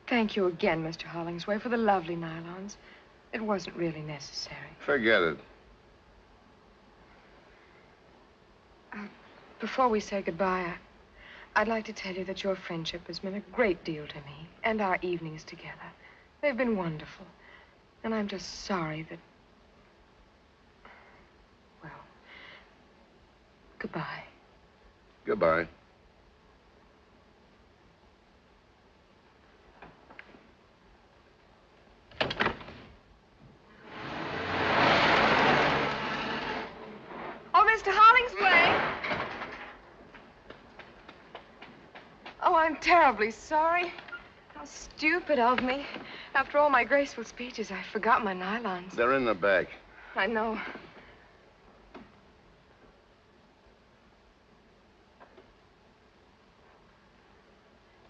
Thank you again, Mr. Hollingsway, for the lovely nylons. It wasn't really necessary. Forget it. Before we say goodbye, I'd like to tell you that your friendship has meant a great deal to me, and our evenings together. They've been wonderful. And I'm just sorry that... Well, goodbye. Goodbye. Oh, Mr. Hollingsway! Oh, I'm terribly sorry. How stupid of me. After all my graceful speeches, I forgot my nylons. They're in the back. I know.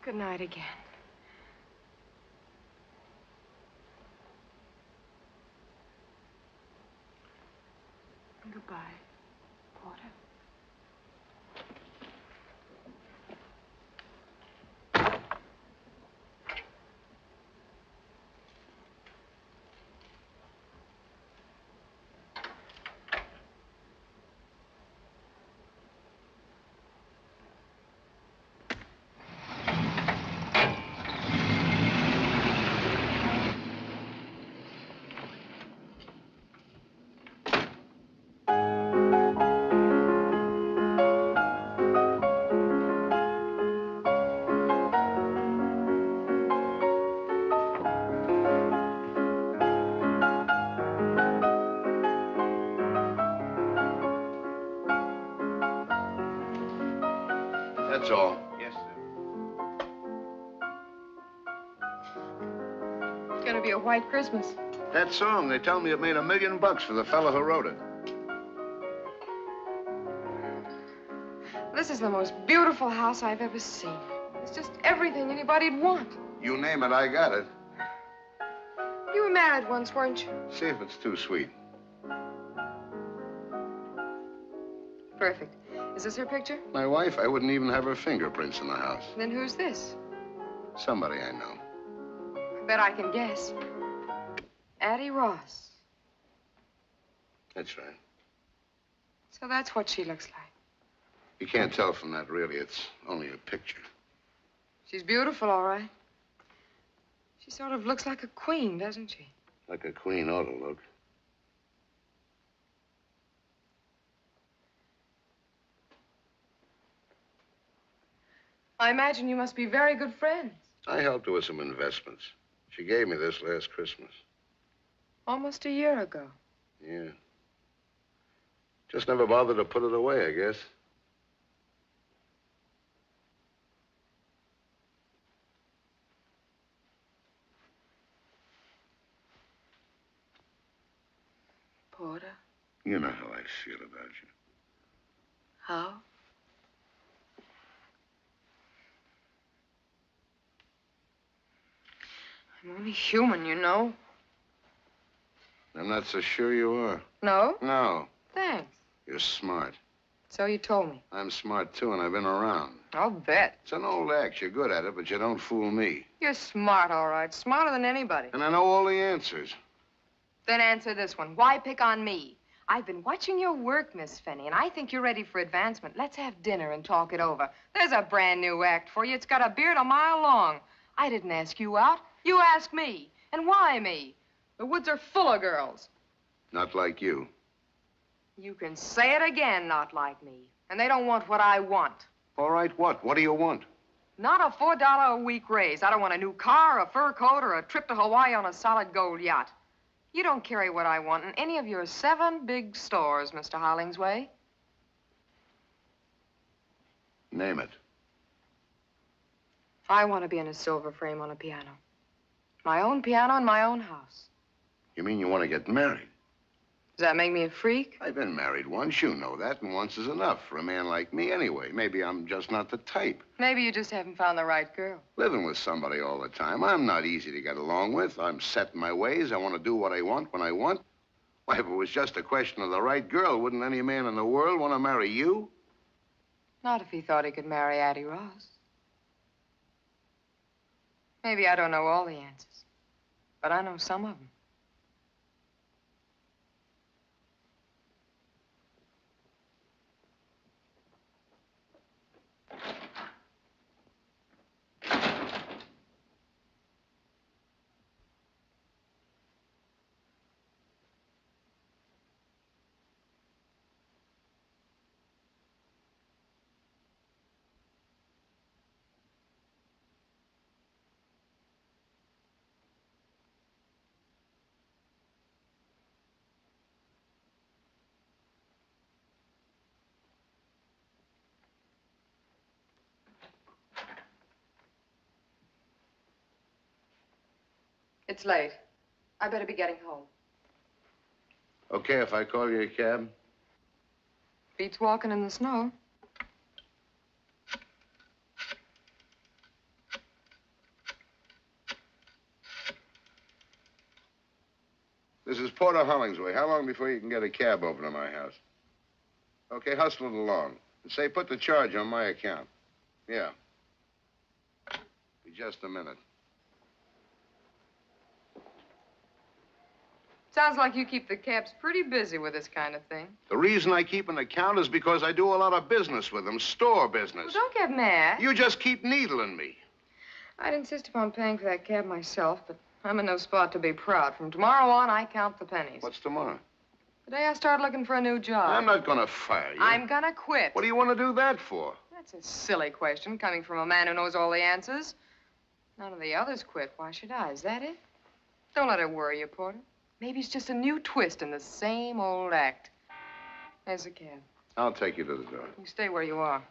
Good night again. And goodbye, Porter. That's all. Yes, sir. It's gonna be a white Christmas. That song, they tell me it made $1 million for the fellow who wrote it. This is the most beautiful house I've ever seen. It's just everything anybody'd want. You name it, I got it. You were married once, weren't you? See if it's too sweet. Perfect. Is this her picture? My wife, I wouldn't even have her fingerprints in the house. Then who's this? Somebody I know. I bet I can guess. Addie Ross. That's right. So that's what she looks like. You can't tell from that, really. It's only a picture. She's beautiful, all right. She sort of looks like a queen, doesn't she? Like a queen ought to look. I imagine you must be very good friends. I helped her with some investments. She gave me this last Christmas. Almost a year ago. Yeah. Just never bothered to put it away, I guess. Porter, You know how I feel about you. how? I'm only human, you know. I'm not so sure you are. No? No. Thanks. You're smart. So you told me. I'm smart, too, and I've been around. I'll bet. It's an old act. You're good at it, but you don't fool me. You're smart, all right. Smarter than anybody. And I know all the answers. Then answer this one. Why pick on me? I've been watching your work, Miss Finney, and I think you're ready for advancement. Let's have dinner and talk it over. There's a brand new act for you. It's got a beard a mile long. I didn't ask you out. You asked me. And why me? The woods are full of girls. Not like you. You can say it again, not like me. And they don't want what I want. All right, what? What do you want? Not a $4 a week raise. I don't want a new car, a fur coat, or a trip to Hawaii on a solid gold yacht. You don't carry what I want in any of your 7 big stores, Mr. Hollingsway. Name it. I want to be in a silver frame on a piano. My own piano in my own house. You mean you want to get married? Does that make me a freak? I've been married once. You know that, and once is enough for a man like me anyway. Maybe I'm just not the type. Maybe you just haven't found the right girl. Living with somebody all the time, I'm not easy to get along with. I'm set in my ways. I want to do what I want when I want. Why, if it was just a question of the right girl, wouldn't any man in the world want to marry you? Not if he thought he could marry Addie Ross. Maybe I don't know all the answers, but I know some of them. It's late. I better be getting home. Okay, if I call you a cab? Beats walking in the snow. This is Porter Hollingsway. How long before you can get a cab over to my house? Okay, hustle it along. And say, put the charge on my account. Yeah. Be just a minute. Sounds like you keep the cabs pretty busy with this kind of thing. The reason I keep an account is because I do a lot of business with them, store business. Well, don't get mad. You just keep needling me. I'd insist upon paying for that cab myself, but I'm in no spot to be proud. From tomorrow on, I count the pennies. What's tomorrow? The day I start looking for a new job. I'm not gonna fire you. I'm gonna quit. What do you want to do that for? That's a silly question, coming from a man who knows all the answers. None of the others quit. Why should I? Is that it? Don't let it worry you, Porter. Maybe it's just a new twist in the same old act. There's the cab. I'll take you to the door. You stay where you are.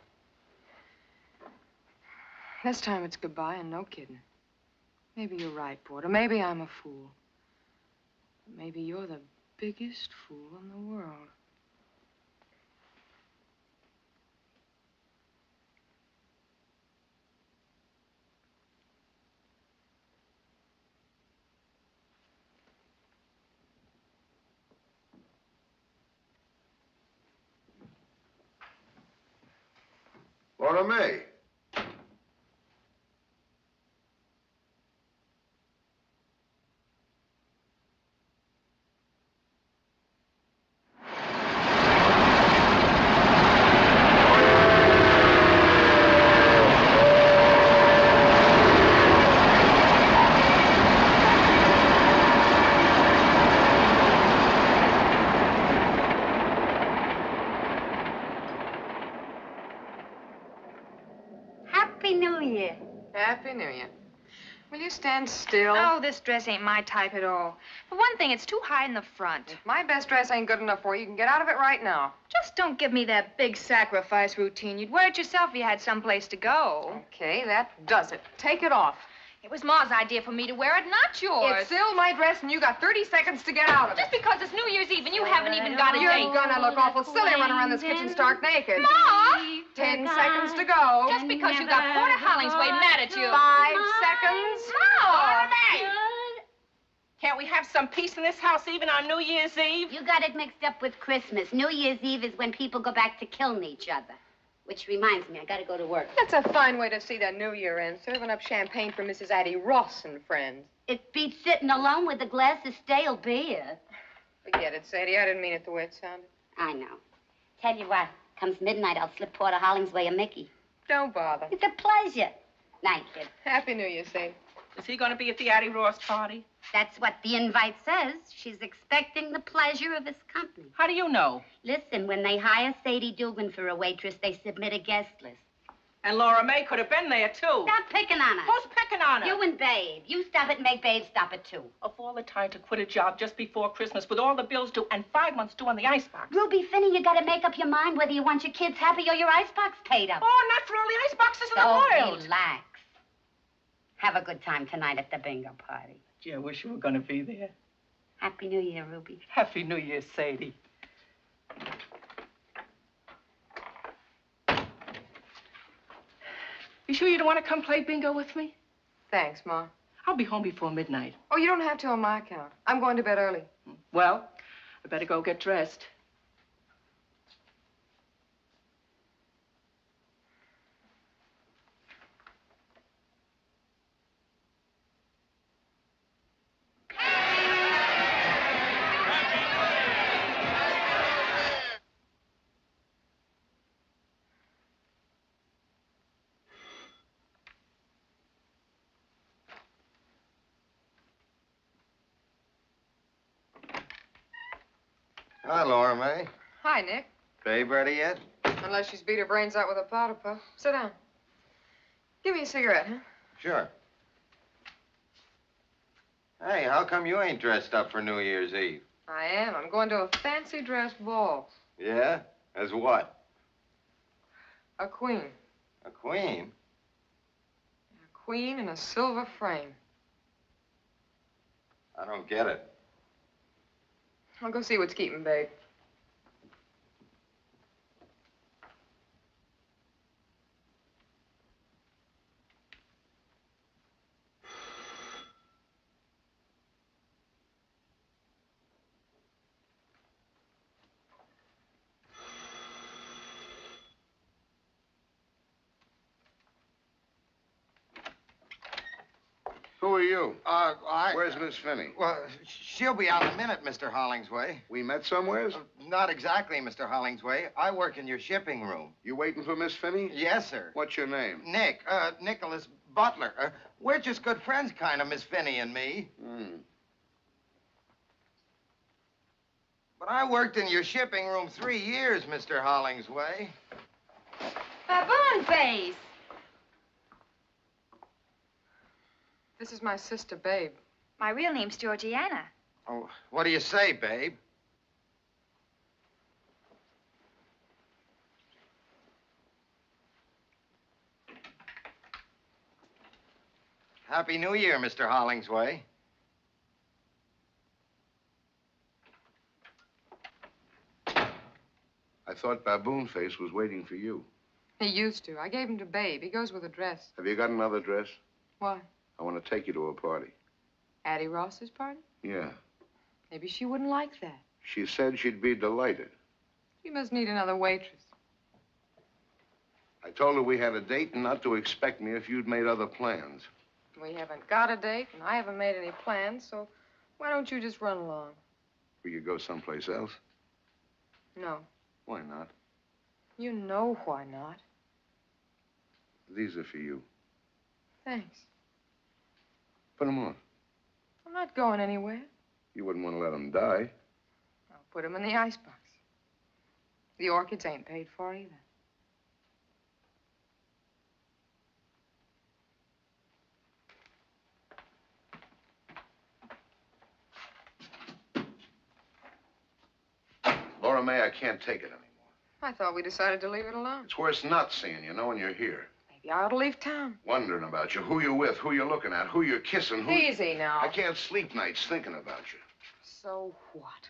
This time it's goodbye and no kidding. Maybe you're right, Porter. Maybe I'm a fool. But maybe you're the biggest fool in the world. Lora Mae. Happy New Year. Will you stand still? Oh, this dress ain't my type at all. For one thing, it's too high in the front. If my best dress ain't good enough for you, you can get out of it right now. Just don't give me that big sacrifice routine. You'd wear it yourself if you had someplace to go. Okay, that does it. Take it off. It was Ma's idea for me to wear it, not yours. It's still my dress, and you got 30 seconds to get out of it. Just because it's New Year's Eve and you haven't even got a You're date. gonna look awful silly running around this kitchen stark naked. Ma! 10 seconds to go. Just because you got Porter Hollingsway mad at you. 5 seconds. Ma! Can't we have some peace in this house even on New Year's Eve? You got it mixed up with Christmas. New Year's Eve is when people go back to killing each other. Which reminds me, I gotta go to work. That's a fine way to see the New Year end, serving up champagne for Mrs. Addie Ross and friends. It beats sitting alone with a glass of stale beer. Forget it, Sadie. I didn't mean it the way it sounded. I know. Tell you what, comes midnight, I'll slip Porter Hollingsway a Mickey. Don't bother. It's a pleasure. Night, kid. Happy New Year, Sadie. Is he going to be at the Addie Ross party? That's what the invite says. She's expecting the pleasure of his company. How do you know? Listen, when they hire Sadie Dugan for a waitress, they submit a guest list. And Lora Mae could have been there, too. Stop picking on her. Who's picking on her? You and Babe. You stop it and make Babe stop it, too. Of all the time to quit a job just before Christmas with all the bills due and 5 months due on the icebox. Ruby Finney, you gotta make up your mind whether you want your kids happy or your icebox paid up. Oh, not for all the iceboxes in the world. Relax. Have a good time tonight at the bingo party. Gee, I wish you were going to be there. Happy New Year, Ruby. Happy New Year, Sadie. You sure you don't want to come play bingo with me? Thanks, Ma. I'll be home before midnight. Oh, you don't have to on my account. I'm going to bed early. Well, I better go get dressed. Hi, Lora Mae. Hi, Nick. Babe ready yet? Unless she's beat her brains out with a powder puff. Sit down. Give me a cigarette, huh? Sure. Hey, how come you ain't dressed up for New Year's Eve? I am. I'm going to a fancy dress ball. Yeah? As what? A queen. A queen? A queen in a silver frame. I don't get it. I'll go see what's keeping Babe. Who are you? Where's Miss Finney? Well, she'll be out in a minute, Mr. Hollingsway. We met somewheres? Not exactly, Mr. Hollingsway. I work in your shipping room. You waiting for Miss Finney? Yes, sir. What's your name? Nick, Nicholas Butler. We're just good friends, kind of, Miss Finney and me. But I worked in your shipping room 3 years, Mr. Hollingsway. Baboon face. This is my sister, Babe. My real name's Georgiana. Oh, what do you say, Babe? Happy New Year, Mr. Hollingsway. I thought Baboon Face was waiting for you. He used to. I gave him to Babe. He goes with a dress. Have you got another dress? Why? I want to take you to a party. Addie Ross's party? Yeah. Maybe she wouldn't like that. She said she'd be delighted. She must need another waitress. I told her we had a date and not to expect me if you'd made other plans. We haven't got a date, and I haven't made any plans, so why don't you just run along? Will you go someplace else? No. Why not? You know why not. These are for you. Thanks. Put them on. I'm not going anywhere. You wouldn't want to let them die. I'll put them in the icebox. The orchids ain't paid for either. Lora Mae, I can't take it anymore. I thought we decided to leave it alone. It's worse not seeing you, knowing you're here. Maybe I ought to leave town. Wondering about you, who you're with, who you're looking at, who you're kissing, who... Easy now. I can't sleep nights thinking about you. So what?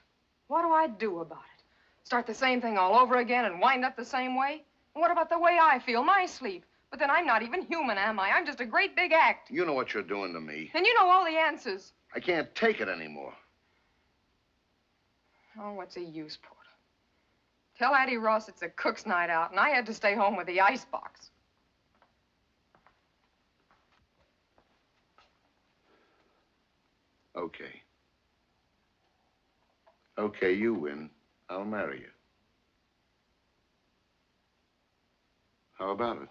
What do I do about it? Start the same thing all over again and wind up the same way? And what about the way I feel, my sleep? But then I'm not even human, am I? I'm just a great big act. You know what you're doing to me. And you know all the answers. I can't take it anymore. Oh, what's the use, Porter? Tell Addie Ross it's a cook's night out, and I had to stay home with the icebox. Okay. Okay, you win. I'll marry you. How about it?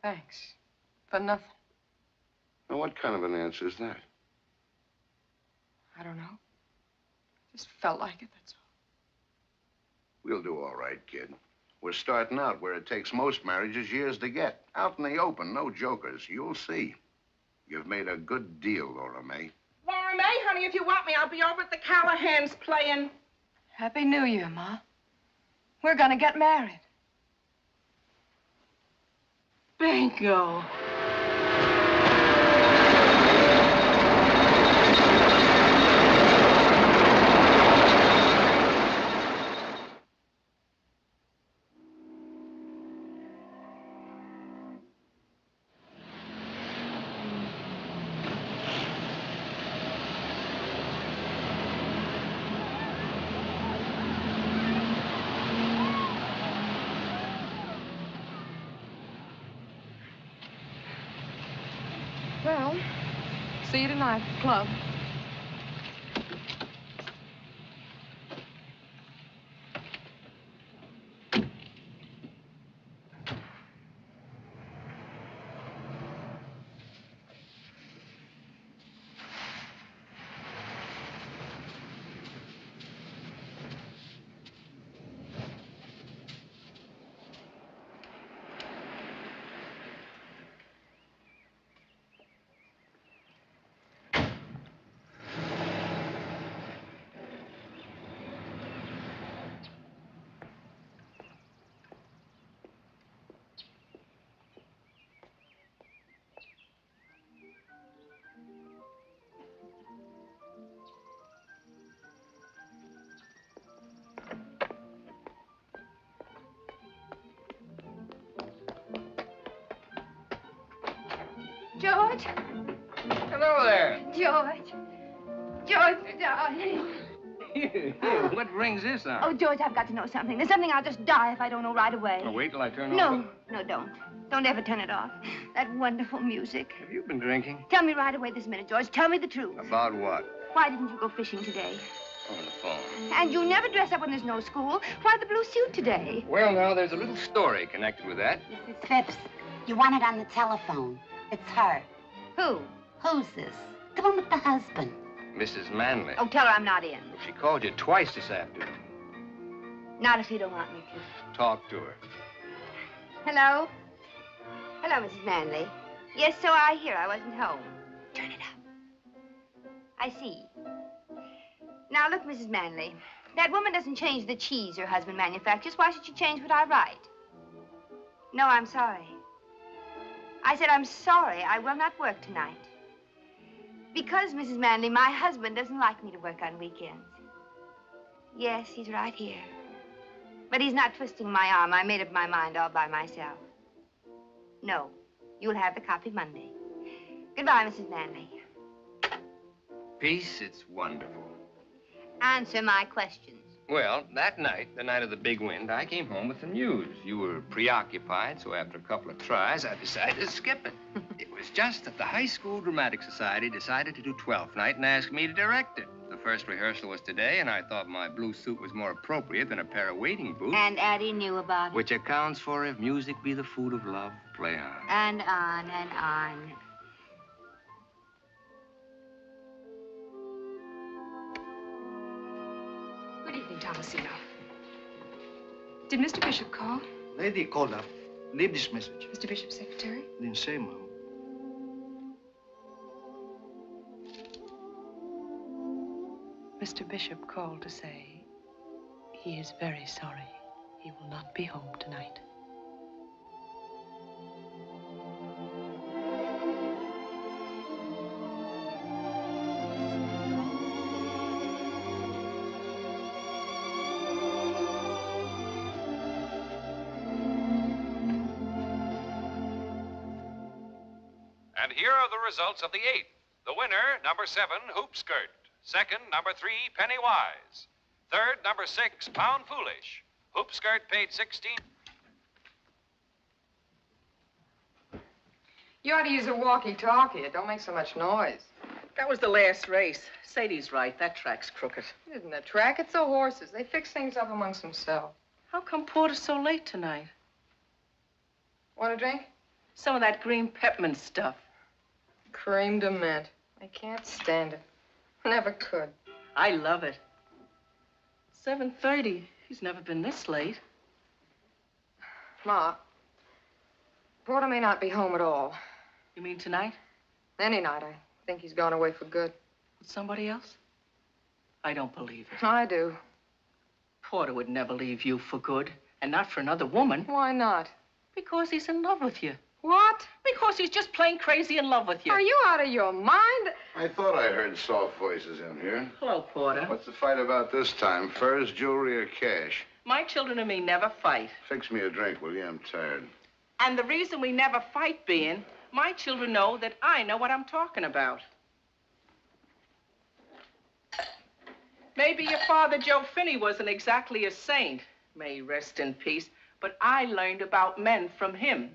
Thanks. For nothing. Now, what kind of an answer is that? I don't know. Just felt like it, that's all. We'll do all right, kid. We're starting out where it takes most marriages years to get. Out in the open, no jokers. You'll see. You've made a good deal, Lora Mae. Lora Mae, honey, if you want me, I'll be over at the Callahans playing. Happy New Year, Ma. We're gonna get married. Bingo. Well, see you tonight at the club. George? Hello there. George. George, darling. Here, what brings this on? Oh, George, I've got to know something. There's something I'll just die if I don't know right away. Oh, wait till I turn No, over. no, don't. Don't ever turn it off. That wonderful music. Have you been drinking? Tell me right away this minute, George. Tell me the truth. About what? Why didn't you go fishing today? On the phone. And you never dress up when there's no school. Why the blue suit today? Well, now, there's a little story connected with that. Mrs. Phipps, you want it on the telephone. It's her. Who? Who's this? The one with the husband. Mrs. Manley. Oh, tell her I'm not in. She called you twice this afternoon. Not if you don't want me to. Talk to her. Hello? Hello, Mrs. Manley. Yes, so I hear. I wasn't home. Turn it up. I see. Now, look, Mrs. Manley. That woman doesn't change the cheese her husband manufactures. Why should she change what I write? No, I'm sorry. I said I'm sorry. I will not work tonight. Because, Mrs. Manley, my husband doesn't like me to work on weekends. Yes, he's right here. But he's not twisting my arm. I made up my mind all by myself. No, you'll have the copy Monday. Goodbye, Mrs. Manley. Peace, it's wonderful. Answer my questions. Well, that night, the night of the big wind, I came home with the news. You were preoccupied, so after a couple of tries, I decided to skip it. It was just that the High School Dramatic Society decided to do 12th night and asked me to direct it. The first rehearsal was today, and I thought my blue suit was more appropriate than a pair of wading boots. And Addie knew about it. Which accounts for if music be the food of love, play on. And on and on. Good evening, Thomasino. Did Mr. Bishop call? Lady called up. Leave this message. Mr. Bishop's secretary? Didn't say, Mom. Mr. Bishop called to say he is very sorry. He will not be home tonight. And here are the results of the 8th. The winner, number 7, Hoop Skirt. Second, number 3, Penny Wise. Third, number 6, Pound Foolish. Hoop Skirt paid 16. You ought to use a walkie-talkie. It don't make so much noise. That was the last race. Sadie's right. That track's crooked. It isn't a track. It's the horses. They fix things up amongst themselves. How come Porter's so late tonight? Want a drink? Some of that green peppermint stuff. Cream de mint. I can't stand it. Never could. I love it. 7:30. He's never been this late. Ma, Porter may not be home at all. You mean tonight? Any night. I think he's gone away for good. With somebody else? I don't believe it. I do. Porter would never leave you for good, and not for another woman. Why not? Because he's in love with you. What? Because he's just plain crazy in love with you. Are you out of your mind? I thought I heard soft voices in here. Hello, Porter. What's the fight about this time? Furs, jewelry, or cash? My children and me never fight. Fix me a drink, will you? I'm tired. And the reason we never fight being, my children know that I know what I'm talking about. Maybe your father, Joe Finney, wasn't exactly a saint. May he rest in peace. But I learned about men from him.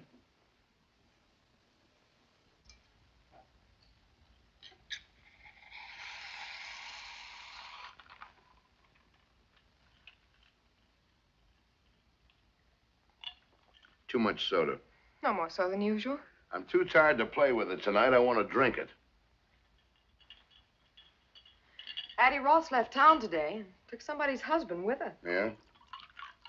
Too much soda. No more so than usual. I'm too tired to play with it tonight. I want to drink it. Addie Ross left town today and took somebody's husband with her. Yeah?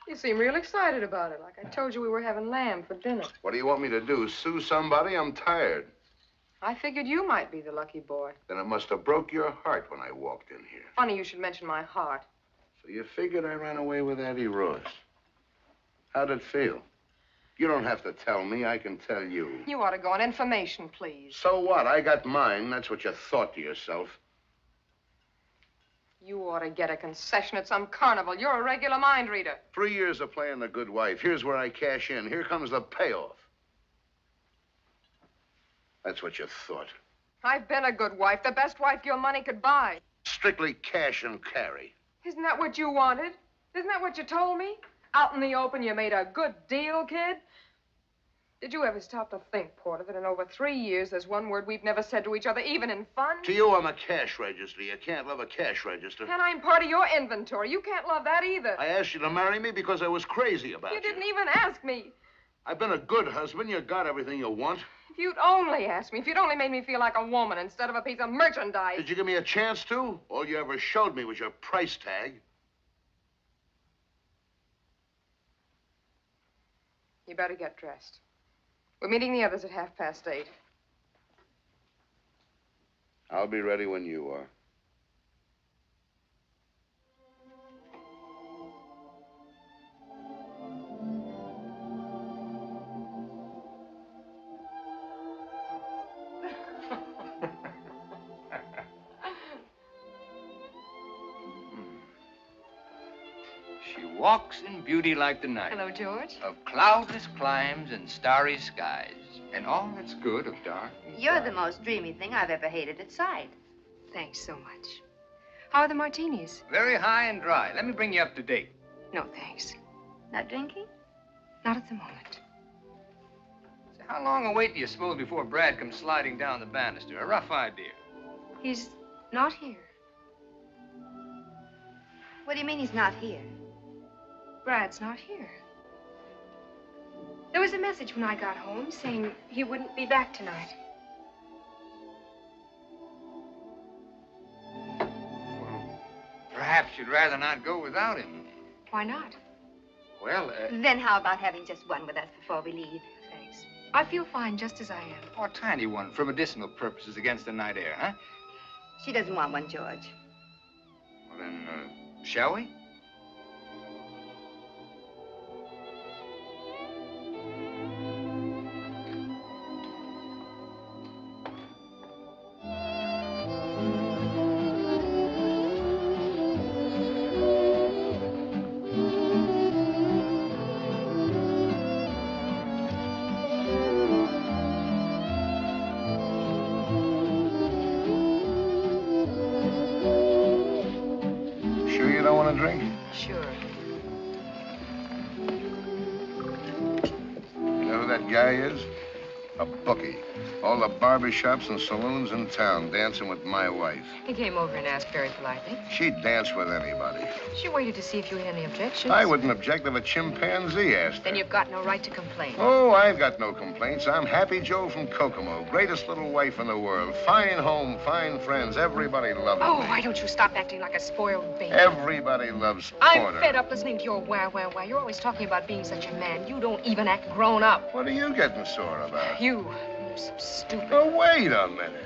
You seem real excited about it, like I told you we were having lamb for dinner. What do you want me to do? Sue somebody? I'm tired. I figured you might be the lucky boy. Then it must have broke your heart when I walked in here. Funny you should mention my heart. So you figured I ran away with Addie Ross. How'd it feel? You don't have to tell me. I can tell you. You ought to go on information, please. So what? I got mine. That's what you thought to yourself. You ought to get a concession at some carnival. You're a regular mind reader. 3 years of playing the good wife. Here's where I cash in. Here comes the payoff. That's what you thought. I've been a good wife, the best wife your money could buy. Strictly cash and carry. Isn't that what you wanted? Isn't that what you told me? Out in the open, you made a good deal, kid? Did you ever stop to think, Porter, that in over 3 years, there's one word we've never said to each other, even in fun? To you, I'm a cash register. You can't love a cash register. And I'm part of your inventory. You can't love that either. I asked you to marry me because I was crazy about you. You didn't even ask me. I've been a good husband. You got everything you want. If you'd only asked me, if you'd only made me feel like a woman instead of a piece of merchandise. Did you give me a chance to? All you ever showed me was your price tag. You better get dressed. We're meeting the others at 8:30. I'll be ready when you are. She walks in beauty like the night. Hello, George. Of cloudless climes and starry skies. And all that's good of dark. You're the most dreamy thing I've ever hated at sight. Thanks so much. How are the martinis? Very high and dry. Let me bring you up to date. No, thanks. Not drinking? Not at the moment. So how long a wait do you suppose before Brad comes sliding down the banister? A rough idea. He's not here. What do you mean he's not here? Brad's not here. There was a message when I got home saying he wouldn't be back tonight. Perhaps you'd rather not go without him. Why not? Well, Then how about having just one with us before we leave? Thanks. I feel fine just as I am. oh, a tiny one for medicinal purposes against the night air, huh? She doesn't want one, George. Well, then, shall we? Sure you don't want a drink? Sure. You know who that guy is? A bookie. All the barbershops and saloons in town dancing with my wife. He came over and asked very politely. She'd dance with anybody. She waited to see if you had any objections. I wouldn't object if a chimpanzee asked her. Then you've got no right to complain. Oh, I've got no complaints. I'm Happy Joe from Kokomo. Greatest little wife in the world. Fine home, fine friends. Everybody loves Oh, me. why don't you stop acting like a spoiled baby? Everybody loves I'm Porter. fed up listening to your wah, wah, wah. You're always talking about being such a man. You don't even act grown up. What are you getting sore about? You're so stupid. Oh, wait a minute.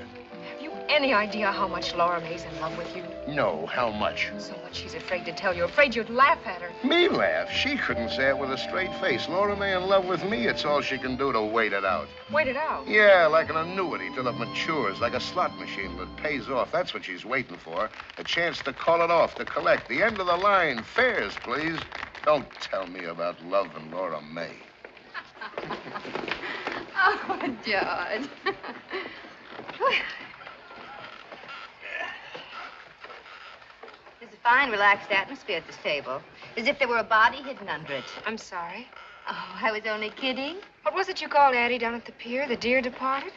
Have you any idea how much Lora Mae's in love with you? No, how much? So much she's afraid to tell you. Afraid you'd laugh at her. Me laugh? She couldn't say it with a straight face. Lora Mae in love with me, it's all she can do to wait it out. Wait it out. Yeah, like an annuity till it matures, like a slot machine that pays off. That's what she's waiting for. A chance to call it off, to collect. The end of the line. Fares, please. Don't tell me about love and Lora Mae. Oh, George. There's a fine, relaxed atmosphere at this table, as if there were a body hidden under it. I'm sorry. Oh, I was only kidding. What was it you called Addie down at the pier? The dear departed?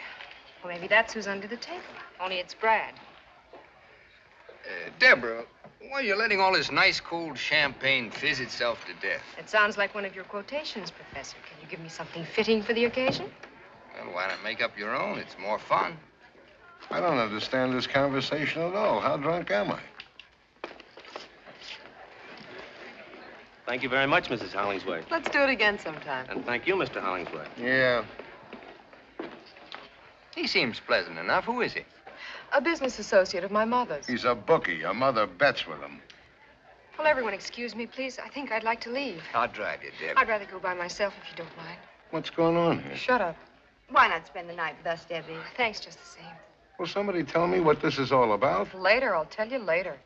Well, maybe that's who's under the table. Only it's Brad. Deborah, why are you letting all this nice cold champagne fizz itself to death? It sounds like one of your quotations, Professor. Can you give me something fitting for the occasion? Well, why not make up your own? It's more fun. I don't understand this conversation at all. How drunk am I? Thank you very much, Mrs. Hollingsworth. Let's do it again sometime. And thank you, Mr. Hollingsworth. Yeah. He seems pleasant enough. Who is he? A business associate of my mother's. He's a bookie. Your mother bets with him. Will everyone excuse me, please? I think I'd like to leave. I'll drive you, Deb. I'd rather go by myself if you don't mind. What's going on here? Shut up. Why not spend the night with us, Debbie? Thanks just the same. Will somebody tell me what this is all about? Later, I'll tell you later.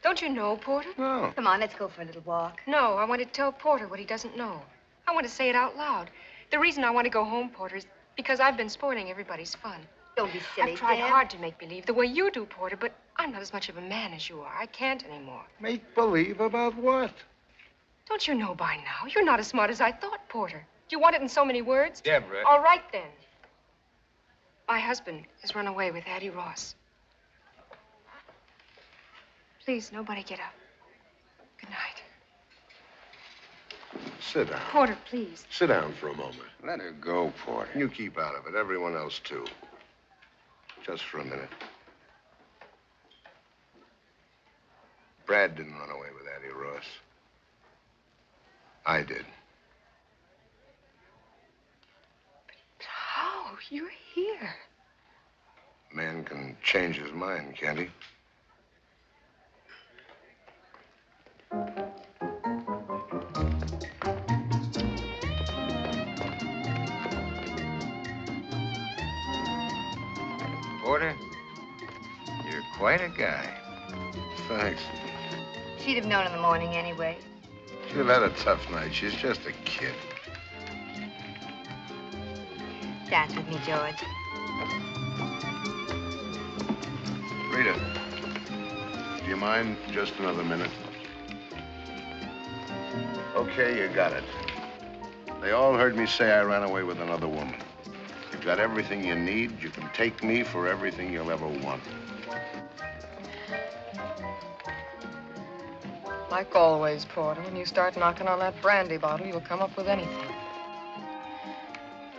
Don't you know, Porter? No. Come on, let's go for a little walk. No, I want to tell Porter what he doesn't know. I want to say it out loud. The reason I want to go home, Porter, is because I've been spoiling everybody's fun. Don't be silly, I've tried Deb. hard to make believe the way you do, Porter, but I'm not as much of a man as you are. I can't anymore. Make believe about what? Don't you know by now? You're not as smart as I thought, Porter. You want it in so many words? Deborah. All right, then. My husband has run away with Addie Ross. Please, nobody get up. Good night. Sit down. Porter, please. Sit down for a moment. Let her go, Porter. You keep out of it. Everyone else, too. Just for a minute. Brad didn't run away with Addie Ross. I did. How? You're here. Man can change his mind, can't he? Porter, you're quite a guy. Thanks. She'd have known in the morning anyway. She'll had a tough night. She's just a kid. Dance with me, George. Rita, do you mind just another minute? Okay, you got it. They all heard me say I ran away with another woman. You've got everything you need. You can take me for everything you'll ever want. Like always, Porter, when you start knocking on that brandy bottle, you'll come up with anything.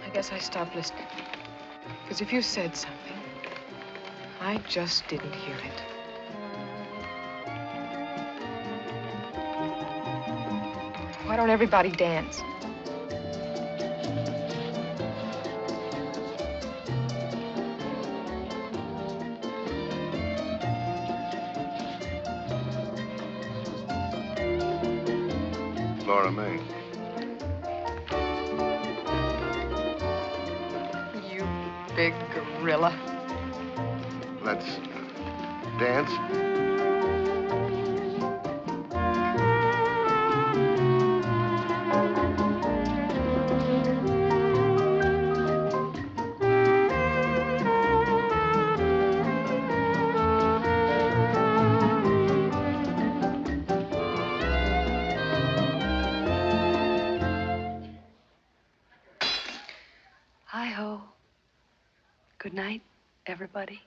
I guess I stopped listening. Because if you said something, I just didn't hear it. Why don't everybody dance? Lora Mae. You big gorilla. Let's dance. Hi-ho. Good night, everybody.